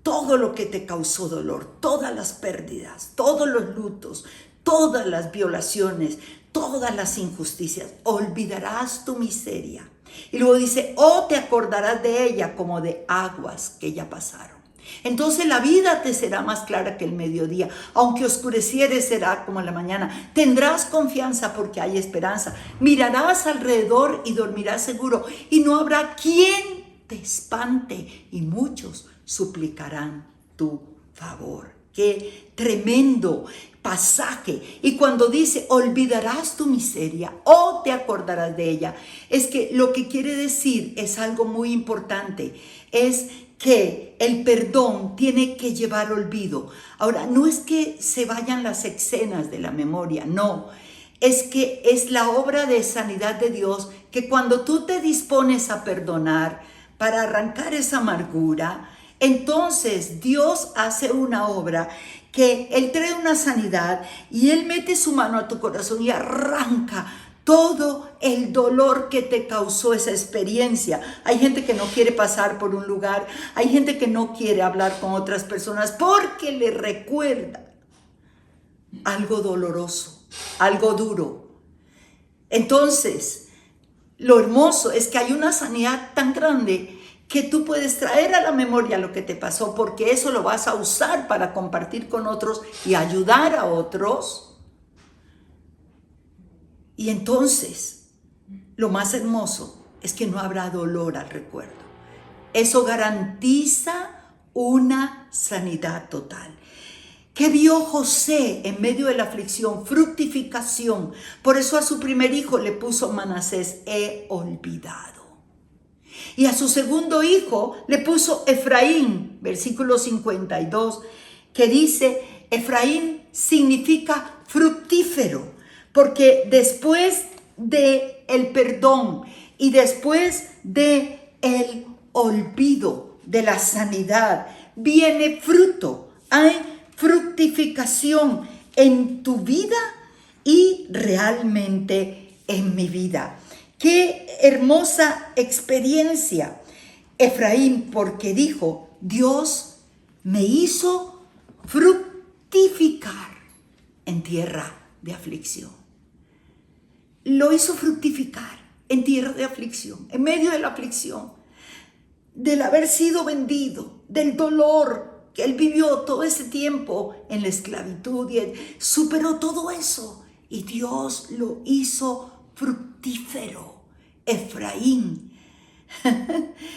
Speaker 3: todo lo que te causó dolor, todas las pérdidas, todos los lutos, todas las violaciones, todas las injusticias, olvidarás tu miseria. Y luego dice, te acordarás de ella como de aguas que ya pasaron. Entonces la vida te será más clara que el mediodía, aunque oscureciere será como la mañana. Tendrás confianza porque hay esperanza. Mirarás alrededor y dormirás seguro, y no habrá quien te espante, y muchos suplicarán tu favor. Qué tremendo pasaje. Y cuando dice olvidarás tu miseria o te acordarás de ella, es que lo que quiere decir es algo muy importante, es que el perdón tiene que llevar olvido. Ahora, no es que se vayan las escenas de la memoria, no, es que es la obra de sanidad de Dios, que cuando tú te dispones a perdonar para arrancar esa amargura, entonces Dios hace una obra que Él trae una sanidad y Él mete su mano a tu corazón y arranca todo el dolor que te causó esa experiencia. Hay gente que no quiere pasar por un lugar, hay gente que no quiere hablar con otras personas porque le recuerda algo doloroso, algo duro. Entonces, lo hermoso es que hay una sanidad tan grande que tú puedes traer a la memoria lo que te pasó, porque eso lo vas a usar para compartir con otros y ayudar a otros. Y entonces, lo más hermoso es que no habrá dolor al recuerdo. Eso garantiza una sanidad total. ¿Qué vio José en medio de la aflicción? Fructificación. Por eso a su primer hijo le puso Manasés, he olvidado. Y a su segundo hijo le puso Efraín, versículo 52, que dice, Efraín significa fructífero, porque después de el perdón y después de el olvido, de la sanidad, viene fruto. Hay fructificación en tu vida y realmente en mi vida. Qué hermosa experiencia, Efraín, porque dijo, Dios me hizo fructificar en tierra de aflicción. Lo hizo fructificar en tierra de aflicción, en medio de la aflicción, del haber sido vendido, del dolor que él vivió todo ese tiempo en la esclavitud, y él superó todo eso y Dios lo hizo fructífero, Efraín.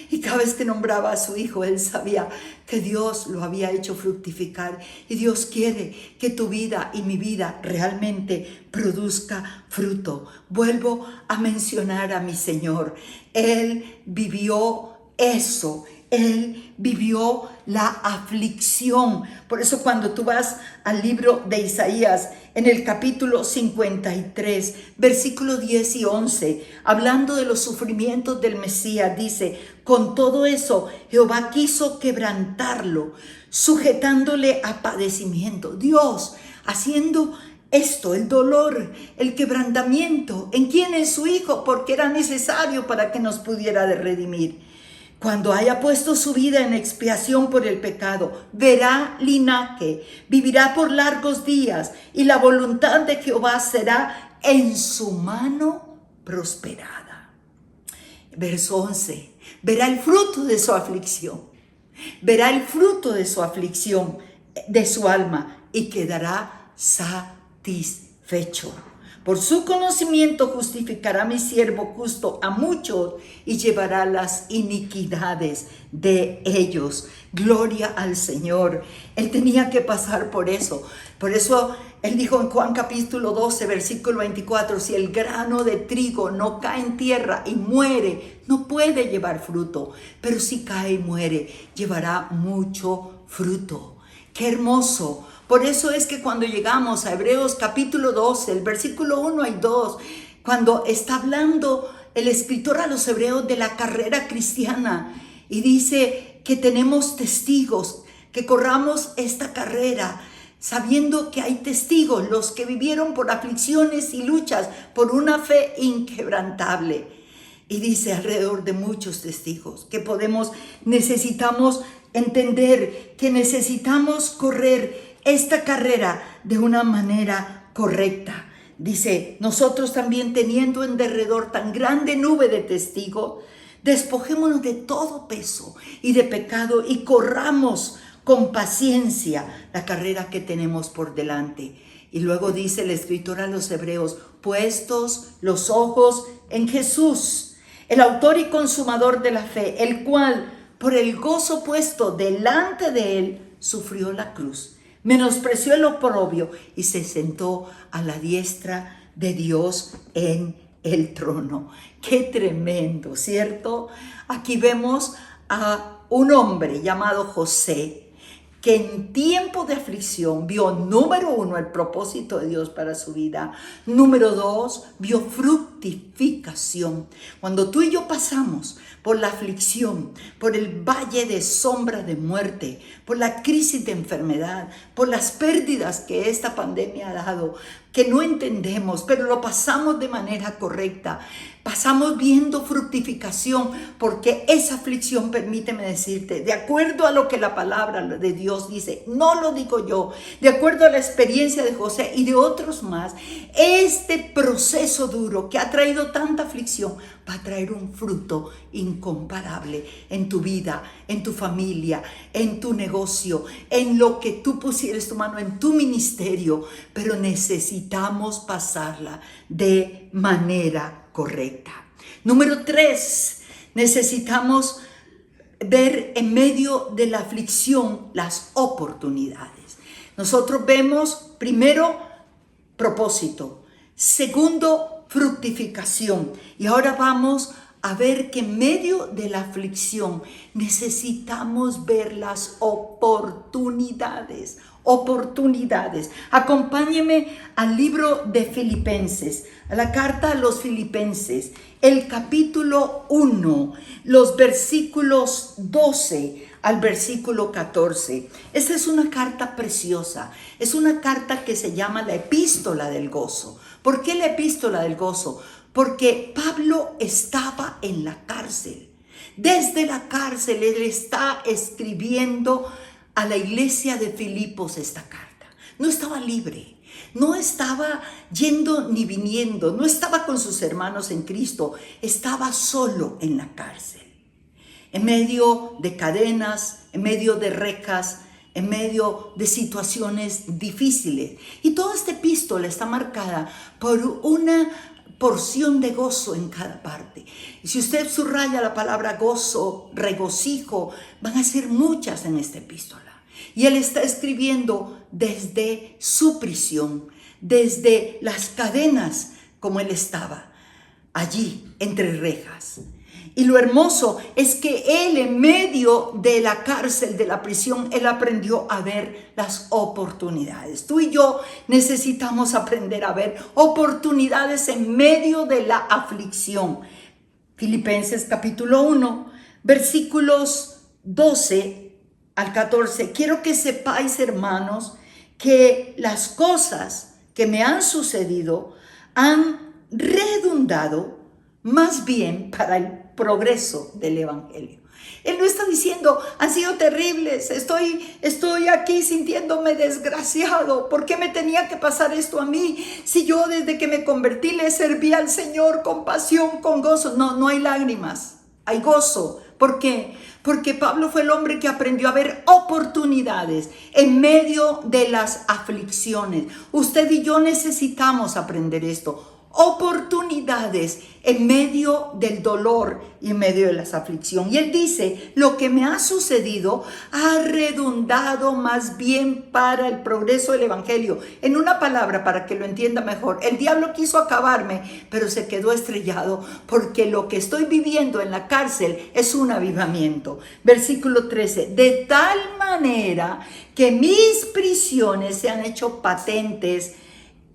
Speaker 3: Y cada vez que nombraba a su hijo, él sabía que Dios lo había hecho fructificar. Y Dios quiere que tu vida y mi vida realmente produzca fruto. Vuelvo a mencionar a mi Señor. Él vivió eso. Él vivió la aflicción. Por eso cuando tú vas al libro de Isaías, en el capítulo 53, versículos 10 y 11, hablando de los sufrimientos del Mesías, dice, con todo eso, Jehová quiso quebrantarlo, sujetándole a padecimiento. Dios haciendo esto, el dolor, el quebrantamiento, ¿en quién? En su Hijo, porque era necesario para que nos pudiera redimir. Cuando haya puesto su vida en expiación por el pecado, verá linaje, vivirá por largos días, y la voluntad de Jehová será en su mano prosperada. Verso 11, verá el fruto de su aflicción, verá el fruto de su aflicción, de su alma, y quedará satisfecho. Por su conocimiento justificará mi siervo justo a muchos y llevará las iniquidades de ellos. Gloria al Señor. Él tenía que pasar por eso. Por eso él dijo en Juan capítulo 12, versículo 24, si el grano de trigo no cae en tierra y muere, no puede llevar fruto. Pero si cae y muere, llevará mucho fruto. ¡Qué hermoso! Por eso es que cuando llegamos a Hebreos capítulo 12, el versículo 1 y 2, cuando está hablando el escritor a los hebreos de la carrera cristiana y dice, que tenemos testigos, que corramos esta carrera sabiendo que hay testigos, los que vivieron por aflicciones y luchas, por una fe inquebrantable. Y dice alrededor de muchos testigos que necesitamos entender que necesitamos correr esta carrera de una manera correcta. Dice, nosotros también teniendo en derredor tan grande nube de testigos, despojémonos de todo peso y de pecado y corramos con paciencia la carrera que tenemos por delante. Y luego dice el escritor a los hebreos, puestos los ojos en Jesús, el autor y consumador de la fe, el cual por el gozo puesto delante de él sufrió la cruz, menospreció el oprobio y se sentó a la diestra de Dios en el trono. Qué tremendo, ¿cierto? Aquí vemos a un hombre llamado José, que en tiempo de aflicción vio, número 1, el propósito de Dios para su vida. Número 2, vio fructificación. Cuando tú y yo pasamos por la aflicción, por el valle de sombra de muerte, por la crisis de enfermedad, por las pérdidas que esta pandemia ha dado, que no entendemos, pero lo pasamos de manera correcta. Pasamos viendo fructificación, porque esa aflicción, permíteme decirte, de acuerdo a lo que la palabra de Dios dice, no lo digo yo, de acuerdo a la experiencia de José y de otros más, este proceso duro que ha traído tanta aflicción va a traer un fruto incomparable en tu vida, en tu familia, en tu negocio, en lo que tú pusieres tu mano, en tu ministerio, pero necesitamos pasarla de manera correcta. Número 3, necesitamos ver en medio de la aflicción las oportunidades. Nosotros vemos primero propósito, segundo fructificación, y ahora vamos a ver que en medio de la aflicción necesitamos ver las oportunidades. Acompáñeme al libro de Filipenses, a la carta a los Filipenses, el capítulo 1, los versículos 12 al versículo 14. Esta es una carta preciosa, es una carta que se llama la epístola del gozo. ¿Por qué la epístola del gozo? Porque Pablo estaba en la cárcel. Desde la cárcel él está escribiendo a la iglesia de Filipos esta carta. No estaba libre, no estaba yendo ni viniendo, no estaba con sus hermanos en Cristo, estaba solo en la cárcel, en medio de cadenas, en medio de rejas, en medio de situaciones difíciles. Y toda esta epístola está marcada por una porción de gozo en cada parte. Y si usted subraya la palabra gozo, regocijo, van a ser muchas en esta epístola. Y él está escribiendo desde su prisión, desde las cadenas, como él estaba allí entre rejas. Y lo hermoso es que él, en medio de la cárcel, de la prisión, él aprendió a ver las oportunidades. Tú y yo necesitamos aprender a ver oportunidades en medio de la aflicción. Filipenses capítulo 1, versículos 12 al 14. Quiero que sepáis, hermanos, que las cosas que me han sucedido han redundado más bien para el progreso del evangelio. Él no está diciendo, han sido terribles, estoy aquí sintiéndome desgraciado. ¿Por qué me tenía que pasar esto a mí? Si yo desde que me convertí le serví al Señor con pasión, con gozo. No hay lágrimas, hay gozo. ¿Por qué? Porque Pablo fue el hombre que aprendió a ver oportunidades en medio de las aflicciones. Usted y yo necesitamos aprender esto. Oportunidades en medio del dolor y en medio de las aflicciones. Y él dice, lo que me ha sucedido ha redundado más bien para el progreso del evangelio. En una palabra, para que lo entienda mejor, el diablo quiso acabarme, pero se quedó estrellado, porque lo que estoy viviendo en la cárcel es un avivamiento. Versículo 13, de tal manera que mis prisiones se han hecho patentes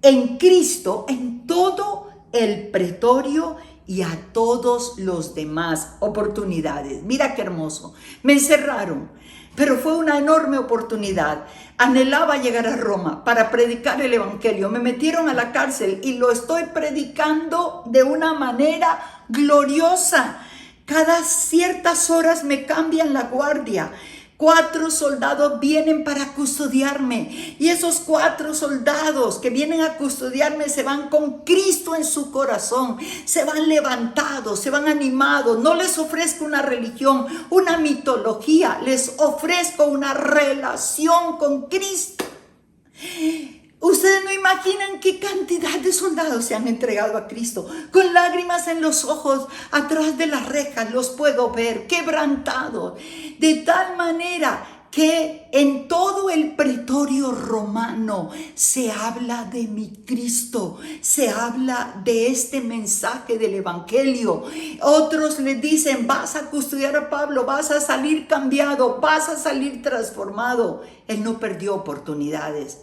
Speaker 3: en Cristo, en todo el pretorio y a todos los demás oportunidades. Mira qué hermoso. Me encerraron, pero fue una enorme oportunidad. Anhelaba llegar a Roma para predicar el evangelio. Me metieron a la cárcel y lo estoy predicando de una manera gloriosa. Cada ciertas horas me cambian la guardia. 4 soldados vienen para custodiarme, y esos 4 soldados que vienen a custodiarme se van con Cristo en su corazón, se van levantados, se van animados. No les ofrezco una religión, una mitología, les ofrezco una relación con Cristo. Ustedes no imaginan qué cantidad de soldados se han entregado a Cristo. Con lágrimas en los ojos, atrás de las rejas, los puedo ver quebrantados. De tal manera que en todo el pretorio romano se habla de mi Cristo, se habla de este mensaje del evangelio. Otros le dicen: vas a custodiar a Pablo, vas a salir cambiado, vas a salir transformado. Él no perdió oportunidades.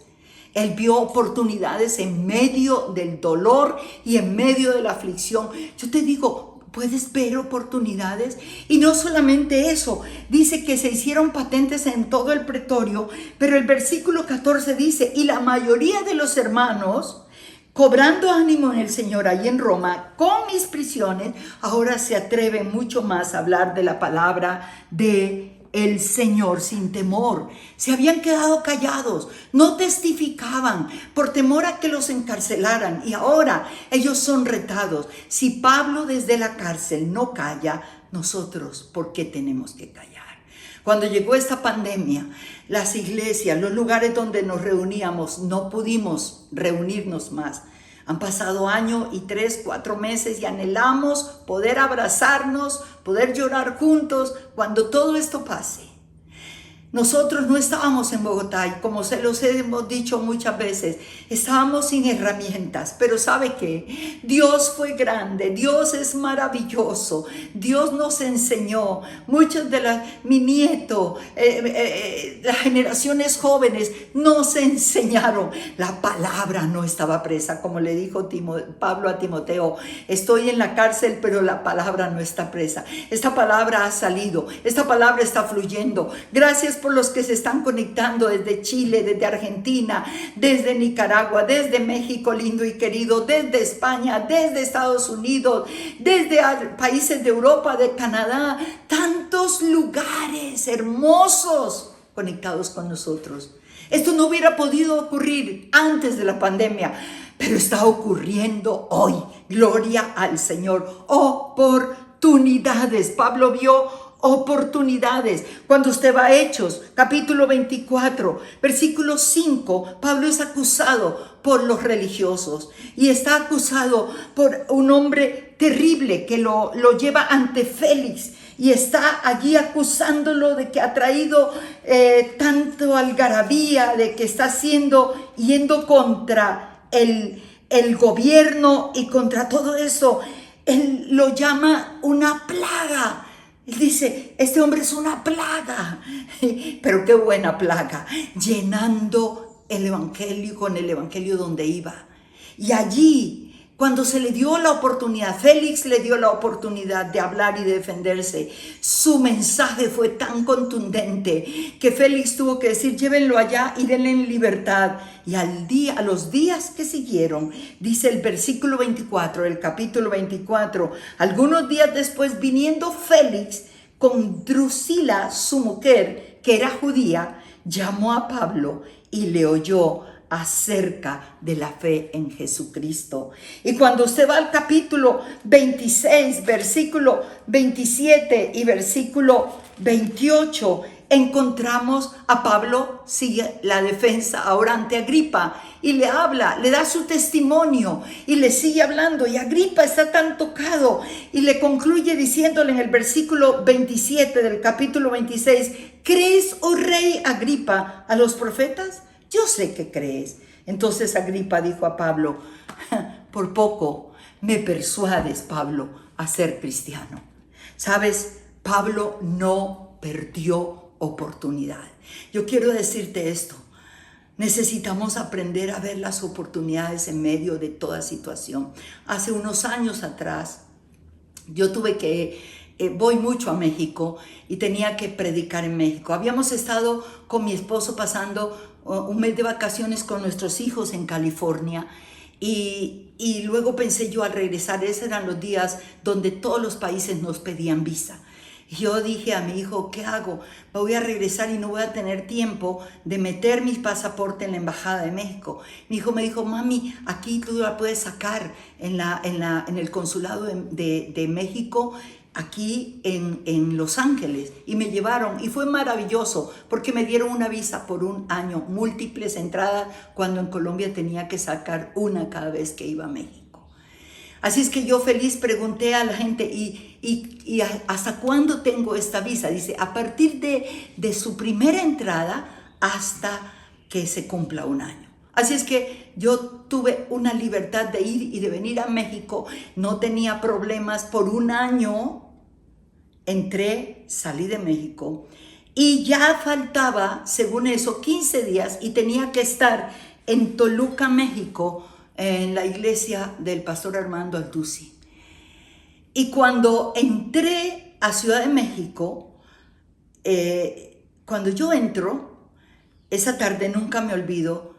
Speaker 3: Él vio oportunidades en medio del dolor y en medio de la aflicción. Yo te digo, puedes ver oportunidades. Y no solamente eso, dice que se hicieron patentes en todo el pretorio, pero el versículo 14 dice: y la mayoría de los hermanos, cobrando ánimo en el Señor ahí en Roma, con mis prisiones, ahora se atreven mucho más a hablar de la palabra de el Señor sin temor. Se habían quedado callados, no testificaban por temor a que los encarcelaran, y ahora ellos son retados. Si Pablo desde la cárcel no calla, nosotros, ¿por qué tenemos que callar? Cuando llegó esta pandemia, las iglesias, los lugares donde nos reuníamos, no pudimos reunirnos más. Han pasado 1 año y 3, 4 meses y anhelamos poder abrazarnos, poder llorar juntos cuando todo esto pase. Nosotros no estábamos en Bogotá, y como se los hemos dicho muchas veces, estábamos sin herramientas. Pero ¿sabe qué? Dios fue grande, Dios es maravilloso. Dios nos enseñó. Muchos de mi nieto, las generaciones jóvenes nos enseñaron. La palabra no estaba presa, como le dijo Pablo a Timoteo: estoy en la cárcel, pero la palabra no está presa. Esta palabra ha salido, esta palabra está fluyendo. Gracias por los que se están conectando desde Chile, desde Argentina, desde Nicaragua, desde México lindo y querido, desde España, desde Estados Unidos, desde países de Europa, de Canadá, tantos lugares hermosos conectados con nosotros. Esto no hubiera podido ocurrir antes de la pandemia, pero está ocurriendo hoy. Gloria al Señor. Oportunidades. Pablo vio oportunidades. Cuando usted va a Hechos, capítulo 24, versículo 5, Pablo es acusado por los religiosos y está acusado por un hombre terrible que lo lleva ante Félix, y está allí acusándolo de que ha traído tanto algarabía, de que está yendo contra el gobierno y contra todo eso. Él lo llama una plaga. Él dice: este hombre es una plaga. Pero qué buena plaga, llenando el evangelio con el evangelio donde iba. Y allí, cuando se le dio la oportunidad, Félix le dio la oportunidad de hablar y de defenderse. Su mensaje fue tan contundente que Félix tuvo que decir: llévenlo allá y denle en libertad. Y a los días que siguieron, dice el versículo 24, el capítulo 24, algunos días después, viniendo Félix con Drusila, su mujer, que era judía, llamó a Pablo y le oyó acerca de la fe en Jesucristo. Y cuando usted va al capítulo 26, versículo 27 y versículo 28, encontramos a Pablo, sigue la defensa ahora ante Agripa, y le habla, le da su testimonio y le sigue hablando, y Agripa está tan tocado y le concluye diciéndole en el versículo 27 del capítulo 26: ¿crees, oh rey Agripa, a los profetas? Yo sé que crees. Entonces Agripa dijo a Pablo: por poco me persuades, Pablo, a ser cristiano. ¿Sabes? Pablo no perdió oportunidad. Yo quiero decirte esto: necesitamos aprender a ver las oportunidades en medio de toda situación. Hace unos años atrás, yo tuve que, voy mucho a México y tenía que predicar en México. Habíamos estado con mi esposo pasando un mes de vacaciones con nuestros hijos en California y luego pensé yo al regresar, esos eran los días donde todos los países nos pedían visa. Y yo dije a mi hijo, ¿qué hago? Me voy a regresar y no voy a tener tiempo de meter mi pasaporte en la Embajada de México. Mi hijo me dijo, mami, aquí tú la puedes sacar en el consulado de México, aquí en Los Ángeles. Y me llevaron y fue maravilloso porque me dieron una visa por un año, múltiples entradas, cuando en Colombia tenía que sacar una cada vez que iba a México. Así es que yo feliz pregunté a la gente, ¿y hasta cuándo tengo esta visa? Dice, a partir de su primera entrada hasta que se cumpla un año. Así es que yo tuve una libertad de ir y de venir a México, no tenía problemas. Por un año entré, salí de México y ya faltaba, según eso, 15 días y tenía que estar en Toluca, México, en la iglesia del pastor Armando Altusi. Y cuando entré a Ciudad de México, cuando yo entro, esa tarde nunca me olvido,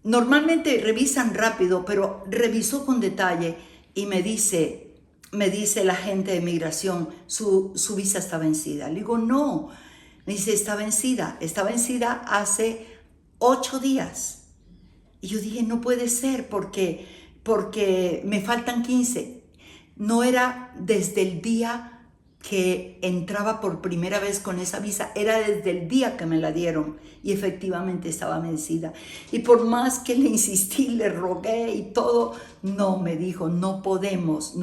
Speaker 3: normalmente revisan rápido, pero revisó con detalle y me dice la gente de migración, su visa está vencida. Le digo, no, me dice, está vencida hace 8 días. Y yo dije, no puede ser porque me faltan 15. No era desde el día que entraba por primera vez con esa visa, era desde el día que me la dieron y efectivamente estaba vencida. Y por más que le insistí, le rogué y todo, no, me dijo, no podemos.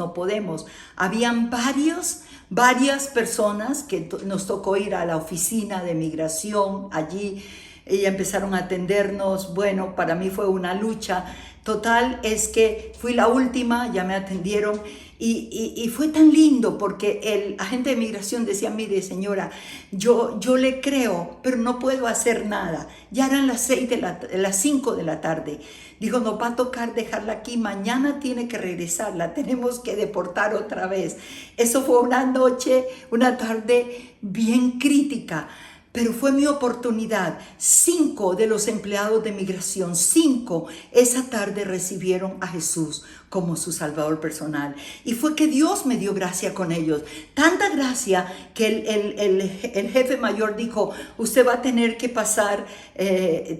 Speaker 3: Habían varias personas que nos tocó ir a la oficina de migración allí. Y empezaron a atendernos. Bueno, para mí fue una lucha. Total, es que fui la última, ya me atendieron y fue tan lindo porque el agente de migración decía, mire señora, yo le creo, pero no puedo hacer nada. Ya eran las 5 de la tarde. Dijo, nos va a tocar dejarla aquí, mañana tiene que regresar, la tenemos que deportar otra vez. Eso fue una tarde bien crítica. Pero fue mi oportunidad. 5 de los empleados de migración, 5, esa tarde recibieron a Jesús como su Salvador personal. Y fue que Dios me dio gracia con ellos. Tanta gracia que el jefe mayor dijo, usted va a tener que pasar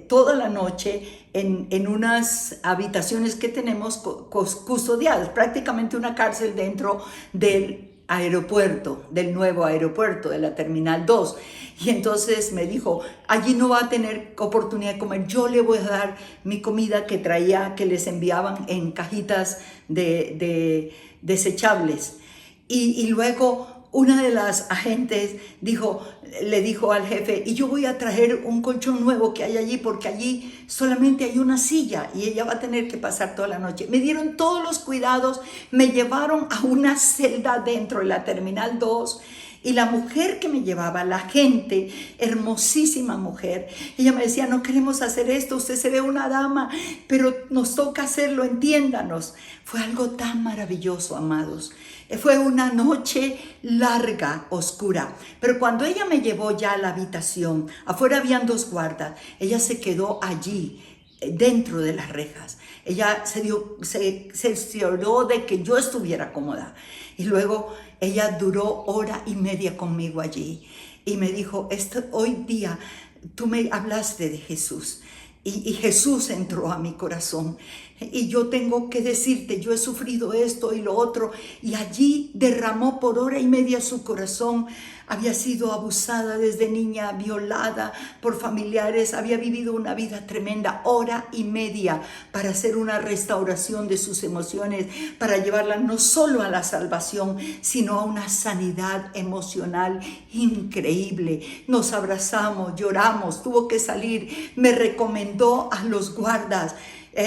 Speaker 3: toda la noche en unas habitaciones que tenemos custodiadas, prácticamente una cárcel dentro del aeropuerto, del nuevo aeropuerto, de la Terminal 2. Y entonces me dijo, allí no va a tener oportunidad de comer, yo le voy a dar mi comida que traía, que les enviaban en cajitas de desechables. Y luego una de las agentes le dijo al jefe, y yo voy a traer un colchón nuevo que hay allí, porque allí solamente hay una silla y ella va a tener que pasar toda la noche. Me dieron todos los cuidados, me llevaron a una celda dentro de la Terminal 2 y la mujer que me llevaba, la agente, hermosísima mujer, ella me decía, no queremos hacer esto, usted se ve una dama, pero nos toca hacerlo, entiéndanos. Fue algo tan maravilloso, amados. Fue una noche larga, oscura, pero cuando ella me llevó ya a la habitación, afuera habían 2 guardas, ella se quedó allí, dentro de las rejas. Ella se cercioró de que yo estuviera cómoda y luego ella duró 1:30 conmigo allí y me dijo, hoy día tú me hablaste de Jesús. Y Jesús entró a mi corazón y yo tengo que decirte, yo he sufrido esto y lo otro, y allí derramó por 1:30 su corazón. Había sido abusada desde niña, violada por familiares, había vivido una vida tremenda, 1:30 para hacer una restauración de sus emociones, para llevarla no solo a la salvación, sino a una sanidad emocional increíble. Nos abrazamos, lloramos, tuvo que salir, me recomendó a los guardas.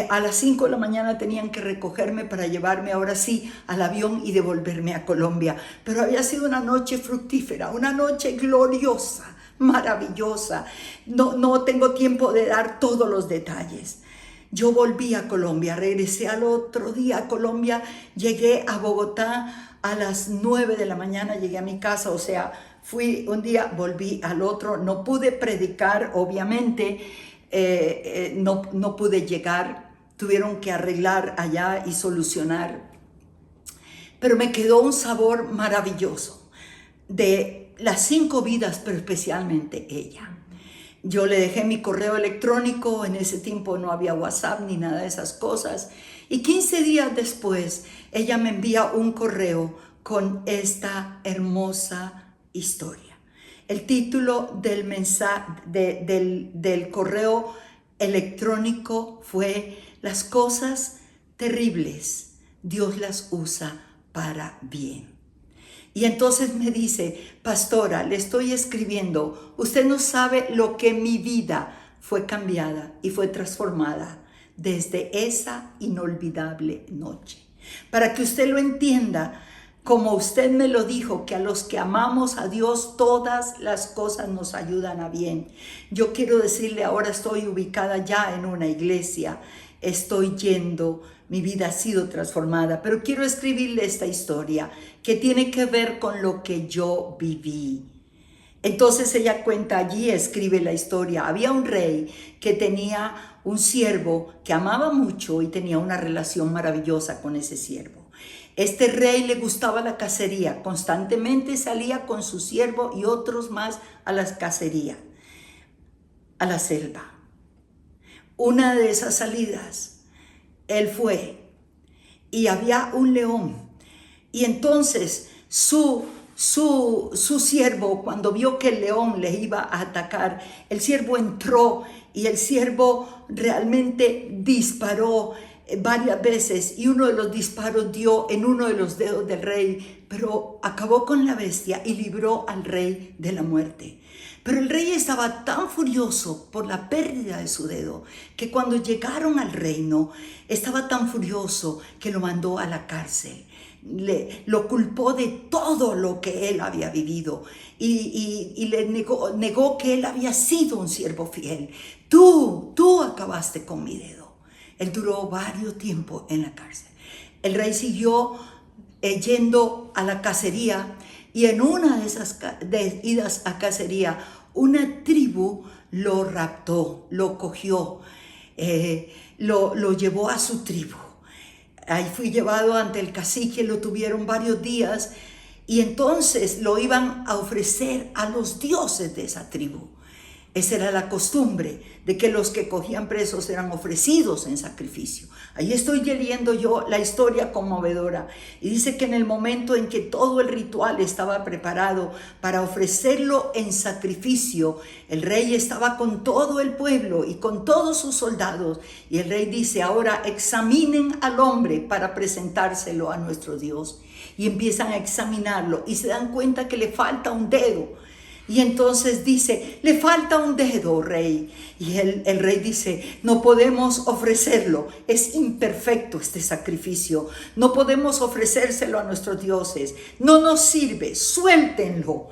Speaker 3: A las 5 de la mañana tenían que recogerme para llevarme ahora sí al avión y devolverme a Colombia. Pero había sido una noche fructífera, una noche gloriosa, maravillosa. No tengo tiempo de dar todos los detalles. Yo volví a Colombia, regresé al otro día a Colombia, llegué a Bogotá A las 9 de la mañana llegué a mi casa, o sea, fui un día, volví al otro, no pude predicar, obviamente, no pude llegar, tuvieron que arreglar allá y solucionar, pero me quedó un sabor maravilloso de las 5 vidas, pero especialmente ella. Yo le dejé mi correo electrónico, en ese tiempo no había WhatsApp ni nada de esas cosas, y 15 días después ella me envía un correo con esta hermosa historia. El título del mensaje, del correo electrónico fue: las cosas terribles, Dios las usa para bien. Y entonces me dice: pastora, le estoy escribiendo, usted no sabe lo que mi vida fue cambiada y fue transformada desde esa inolvidable noche. Para que usted lo entienda, como usted me lo dijo, que a los que amamos a Dios todas las cosas nos ayudan a bien. Yo quiero decirle, ahora estoy ubicada ya en una iglesia, estoy yendo, mi vida ha sido transformada, pero quiero escribirle esta historia que tiene que ver con lo que yo viví. Entonces ella cuenta allí, escribe la historia. Había un rey que tenía un siervo que amaba mucho y tenía una relación maravillosa con ese siervo. Este rey le gustaba la cacería, constantemente salía con su siervo y otros más a la cacería, a la selva. Una de esas salidas, él fue y había un león. Y entonces su siervo, cuando vio que el león le iba a atacar, el siervo entró y el siervo realmente disparó varias veces, y uno de los disparos dio en uno de los dedos del rey, pero acabó con la bestia y libró al rey de la muerte. Pero el rey estaba tan furioso por la pérdida de su dedo que cuando llegaron al reino estaba tan furioso que lo mandó a la cárcel. Lo culpó de todo lo que él había vivido y le negó que él había sido un siervo fiel. Tú acabaste con mi dedo. Él duró varios tiempos en la cárcel. El rey siguió yendo a la cacería, y en una de esas idas a cacería, una tribu lo raptó, lo cogió, lo llevó a su tribu. Ahí fui llevado ante el cacique, lo tuvieron varios días, y entonces lo iban a ofrecer a los dioses de esa tribu. Esa era la costumbre, de que los que cogían presos eran ofrecidos en sacrificio. Ahí estoy leyendo yo la historia conmovedora, y dice que en el momento en que todo el ritual estaba preparado para ofrecerlo en sacrificio, el rey estaba con todo el pueblo y con todos sus soldados, y el rey dice: ahora examinen al hombre para presentárselo a nuestro Dios. Y empiezan a examinarlo y se dan cuenta que le falta un dedo. Y entonces dice: le falta un dedo, rey. Y el rey dice: no podemos ofrecerlo, es imperfecto este sacrificio, no podemos ofrecérselo a nuestros dioses, no nos sirve, suéltenlo.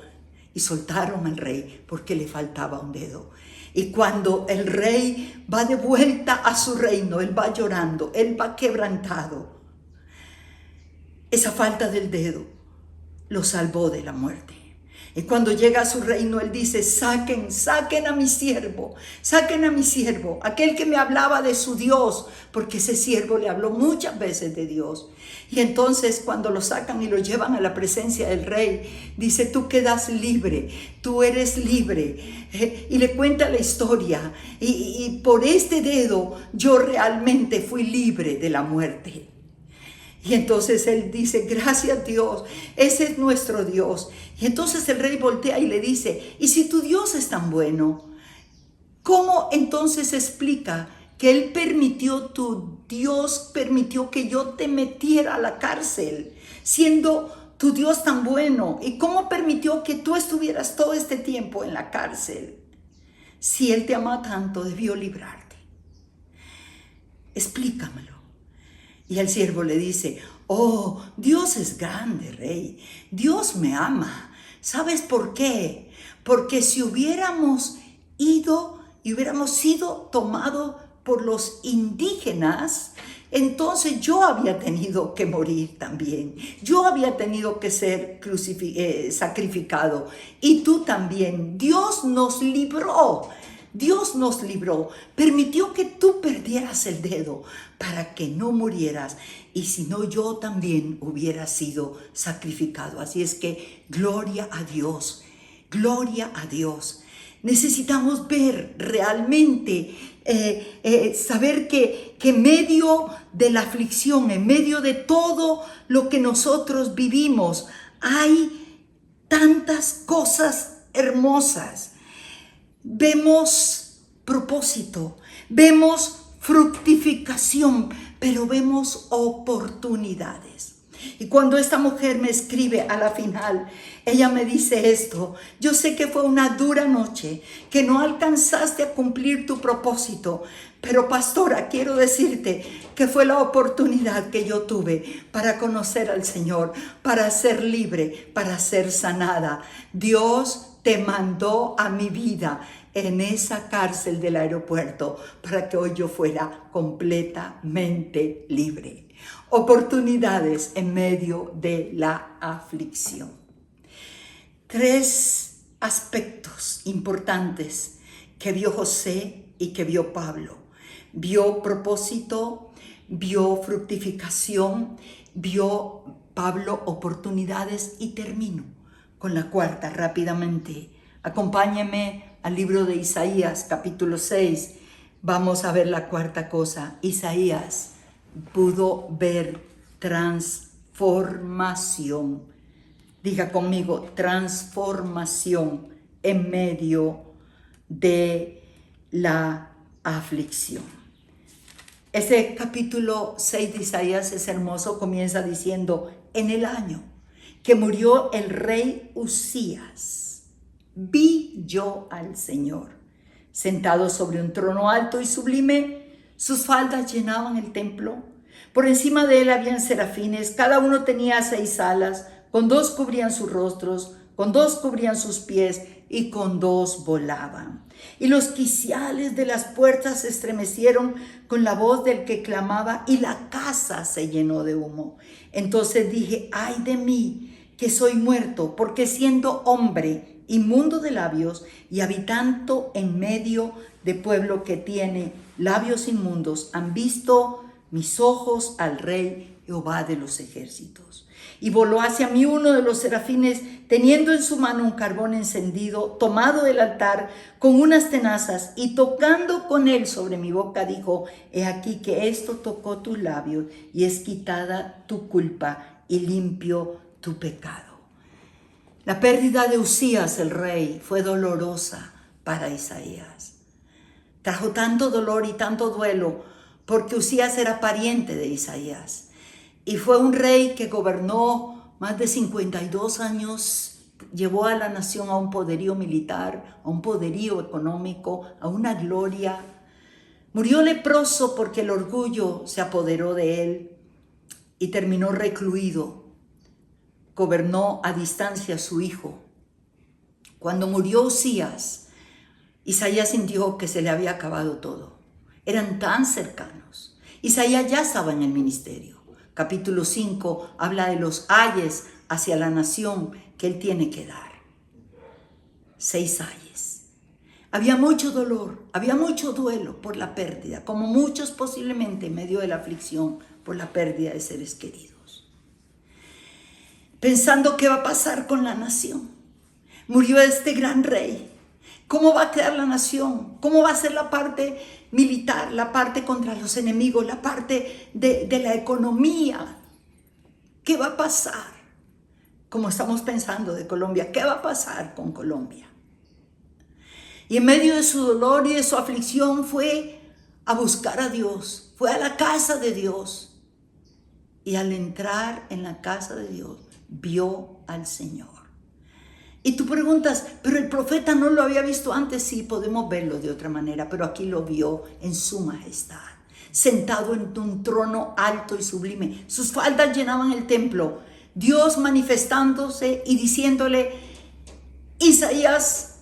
Speaker 3: Y soltaron al rey porque le faltaba un dedo. Y cuando el rey va de vuelta a su reino, él va llorando, él va quebrantado. Esa falta del dedo lo salvó de la muerte. Y cuando llega a su reino, él dice: saquen a mi siervo, aquel que me hablaba de su Dios, porque ese siervo le habló muchas veces de Dios. Y entonces cuando lo sacan y lo llevan a la presencia del rey, dice: tú quedas libre, tú eres libre. Y le cuenta la historia, y por este dedo yo realmente fui libre de la muerte. Y entonces él dice: gracias Dios, ese es nuestro Dios. Y entonces el rey voltea y le dice: y si tu Dios es tan bueno, ¿cómo entonces explica que tu Dios permitió que yo te metiera a la cárcel, siendo tu Dios tan bueno? ¿Y cómo permitió que tú estuvieras todo este tiempo en la cárcel? Si Él te ama tanto, debió librarte. Explícamelo. Y el siervo le dice: oh, Dios es grande, rey. Dios me ama. ¿Sabes por qué? Porque si hubiéramos ido y hubiéramos sido tomados por los indígenas entonces yo había tenido que morir también. Yo había tenido que ser sacrificado. Y tú también. Dios nos libró. Dios nos libró. Permitió que tú perdieras el dedo para que no murieras. Y si no, yo también hubiera sido sacrificado. Así es que gloria a Dios. Gloria a Dios. Necesitamos ver realmente, saber que en medio de la aflicción, en medio de todo lo que nosotros vivimos, hay tantas cosas hermosas. Vemos propósito, vemos fructificación, pero vemos oportunidades. Y cuando esta mujer me escribe a la final, ella me dice esto: yo sé que fue una dura noche, que no alcanzaste a cumplir tu propósito, pero pastora, quiero decirte que fue la oportunidad que yo tuve para conocer al Señor, para ser libre, para ser sanada. Dios te mandó a mi vida en esa cárcel del aeropuerto para que hoy yo fuera completamente libre. Oportunidades en medio de la aflicción. 3 aspectos importantes que vio José y que vio Pablo. Vio propósito, vio fructificación, vio Pablo oportunidades, y termino con la 4ª rápidamente. Acompáñenme al libro de Isaías, capítulo 6. Vamos a ver la 4ª cosa. Isaías pudo ver transformación. Diga conmigo, transformación en medio de la aflicción. Ese capítulo 6 de Isaías es hermoso. Comienza diciendo: en el año que murió el rey Uzías, vi yo al Señor sentado sobre un trono alto y sublime. Sus faldas llenaban el templo. Por encima de él habían serafines. Cada uno tenía 6 alas. Con 2 cubrían sus rostros, con 2 cubrían sus pies y con 2 volaban. Y los quiciales de las puertas se estremecieron con la voz del que clamaba, y la casa se llenó de humo. Entonces dije: ay de mí, que soy muerto, porque siendo hombre inmundo de labios y habitando en medio de pueblo que tiene labios inmundos, han visto mis ojos al Rey Jehová de los ejércitos. Y voló hacia mí uno de los serafines, teniendo en su mano un carbón encendido, tomado del altar con unas tenazas, y tocando con él sobre mi boca, dijo: he aquí que esto tocó tus labios, y es quitada tu culpa y limpio tu pecado. La pérdida de Uzías, el rey, fue dolorosa para Isaías. Trajo tanto dolor y tanto duelo, porque Uzías era pariente de Isaías. Y fue un rey que gobernó más de 52 años, llevó a la nación a un poderío militar, a un poderío económico, a una gloria. Murió leproso porque el orgullo se apoderó de él y terminó recluido. Gobernó a distancia a su hijo. Cuando murió Uzías, Isaías sintió que se le había acabado todo. Eran tan cercanos. Isaías ya estaba en el ministerio. Capítulo 5 habla de los ayes hacia la nación que él tiene que dar. 6 ayes. Había mucho dolor, había mucho duelo por la pérdida, como muchos posiblemente en medio de la aflicción por la pérdida de seres queridos. Pensando qué va a pasar con la nación. Murió este gran rey. ¿Cómo va a quedar la nación? ¿Cómo va a ser la parte militar, la parte contra los enemigos, la parte de la economía? ¿Qué va a pasar? Como estamos pensando de Colombia, ¿qué va a pasar con Colombia? Y en medio de su dolor y de su aflicción fue a buscar a Dios, fue a la casa de Dios. Y al entrar en la casa de Dios, vio al Señor. Y tú preguntas, pero el profeta no lo había visto antes. Sí, podemos verlo de otra manera, pero aquí lo vio en su majestad, sentado en un trono alto y sublime. Sus faldas llenaban el templo. Dios manifestándose y diciéndole: Uzías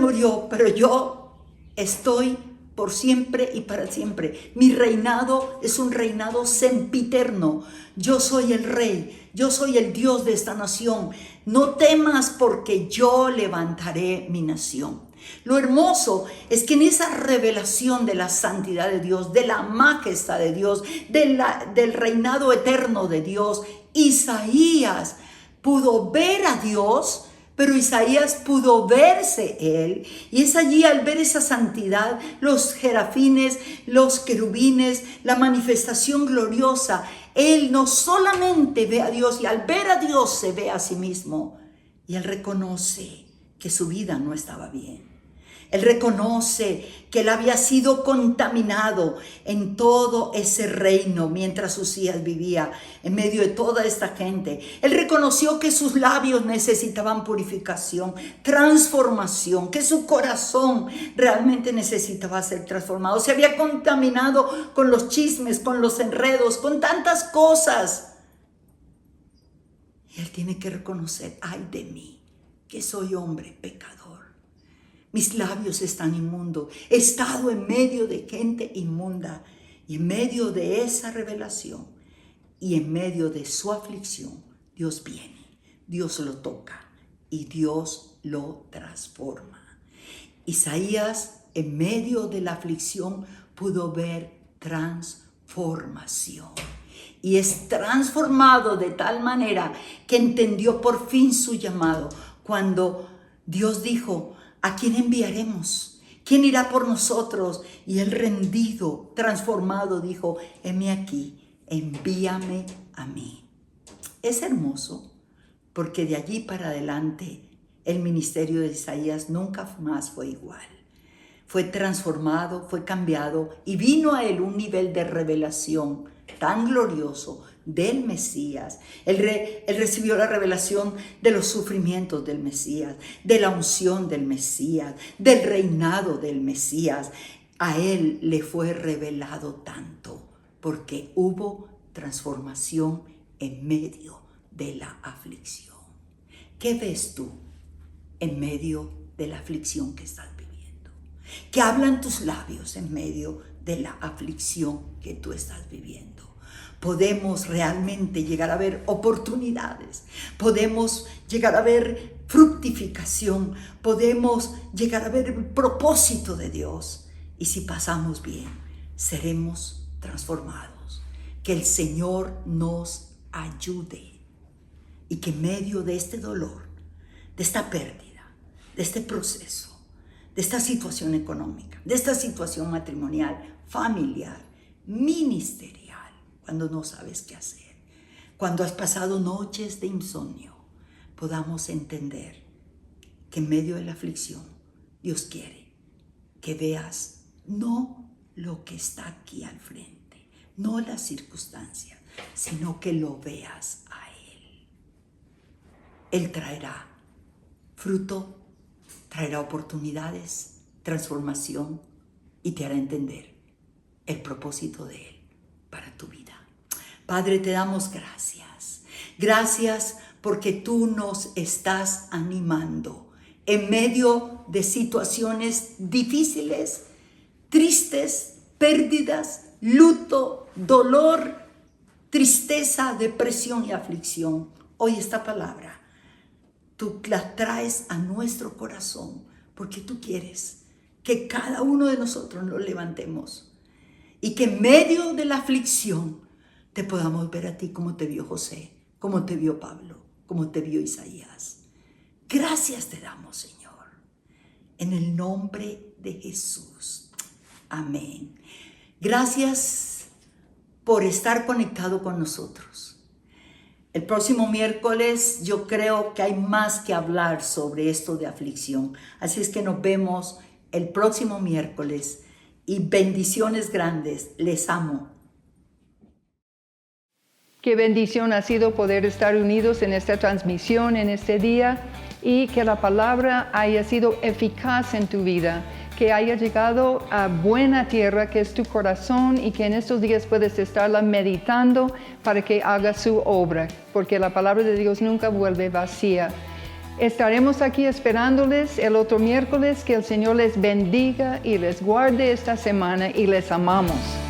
Speaker 3: murió, pero yo estoy por siempre y para siempre. Mi reinado es un reinado sempiterno. Yo soy el rey, yo soy el Dios de esta nación. No temas porque yo levantaré mi nación. Lo hermoso es que en esa revelación de la santidad de Dios, de la majestad de Dios, del reinado eterno de Dios, Isaías pudo ver a Dios, pero Isaías pudo verse él. Y es allí, al ver esa santidad, los serafines, los querubines, la manifestación gloriosa, él no solamente ve a Dios, y al ver a Dios se ve a sí mismo. Y él reconoce que su vida no estaba bien. Él reconoce que él había sido contaminado en todo ese reino mientras Usías vivía en medio de toda esta gente. Él reconoció que sus labios necesitaban purificación, transformación, que su corazón realmente necesitaba ser transformado. Se había contaminado con los chismes, con los enredos, con tantas cosas. Y él tiene que reconocer, ay de mí, que soy hombre pecador. Mis labios están inmundos. He estado en medio de gente inmunda. Y en medio de esa revelación y en medio de su aflicción, Dios viene, Dios lo toca y Dios lo transforma. Isaías, en medio de la aflicción, pudo ver transformación. Y es transformado de tal manera que entendió por fin su llamado. Cuando Dios dijo, ¿a quién enviaremos? ¿Quién irá por nosotros? Y él, rendido, transformado, dijo, heme aquí, envíame a mí. Es hermoso porque de allí para adelante el ministerio de Isaías nunca más fue igual. Fue transformado, fue cambiado y vino a él un nivel de revelación tan glorioso del Mesías. Él recibió la revelación de los sufrimientos del Mesías, de la unción del Mesías, del reinado del Mesías. A él le fue revelado tanto porque hubo transformación en medio de la aflicción. ¿Qué ves tú en medio de la aflicción que estás viviendo? ¿Qué hablan tus labios en medio de la aflicción que tú estás viviendo? Podemos realmente llegar a ver oportunidades, podemos llegar a ver fructificación, podemos llegar a ver el propósito de Dios. Y si pasamos bien, seremos transformados. Que el Señor nos ayude y que en medio de este dolor, de esta pérdida, de este proceso, de esta situación económica, de esta situación matrimonial, familiar, ministerial, cuando no sabes qué hacer, cuando has pasado noches de insomnio, podamos entender que en medio de la aflicción Dios quiere que veas no lo que está aquí al frente, no las circunstancias, sino que lo veas a Él. Él traerá fruto, traerá oportunidades, transformación y te hará entender el propósito de Él para tu vida. Padre, te damos gracias. Gracias porque tú nos estás animando en medio de situaciones difíciles, tristes, pérdidas, luto, dolor, tristeza, depresión y aflicción. Hoy esta palabra, tú la traes a nuestro corazón porque tú quieres que cada uno de nosotros nos levantemos y que en medio de la aflicción te podamos ver a ti como te vio José, como te vio Pablo, como te vio Isaías. Gracias te damos, Señor, en el nombre de Jesús. Amén. Gracias por estar conectado con nosotros. El próximo miércoles yo creo que hay más que hablar sobre esto de aflicción. Así es que nos vemos el próximo miércoles y bendiciones grandes. Les amo.
Speaker 1: Qué bendición ha sido poder estar unidos en esta transmisión, en este día, y que la palabra haya sido eficaz en tu vida, que haya llegado a buena tierra, que es tu corazón, y que en estos días puedes estarla meditando para que haga su obra, porque la palabra de Dios nunca vuelve vacía.
Speaker 4: Estaremos aquí esperándoles el otro miércoles. Que el Señor les bendiga y les guarde esta semana y les amamos.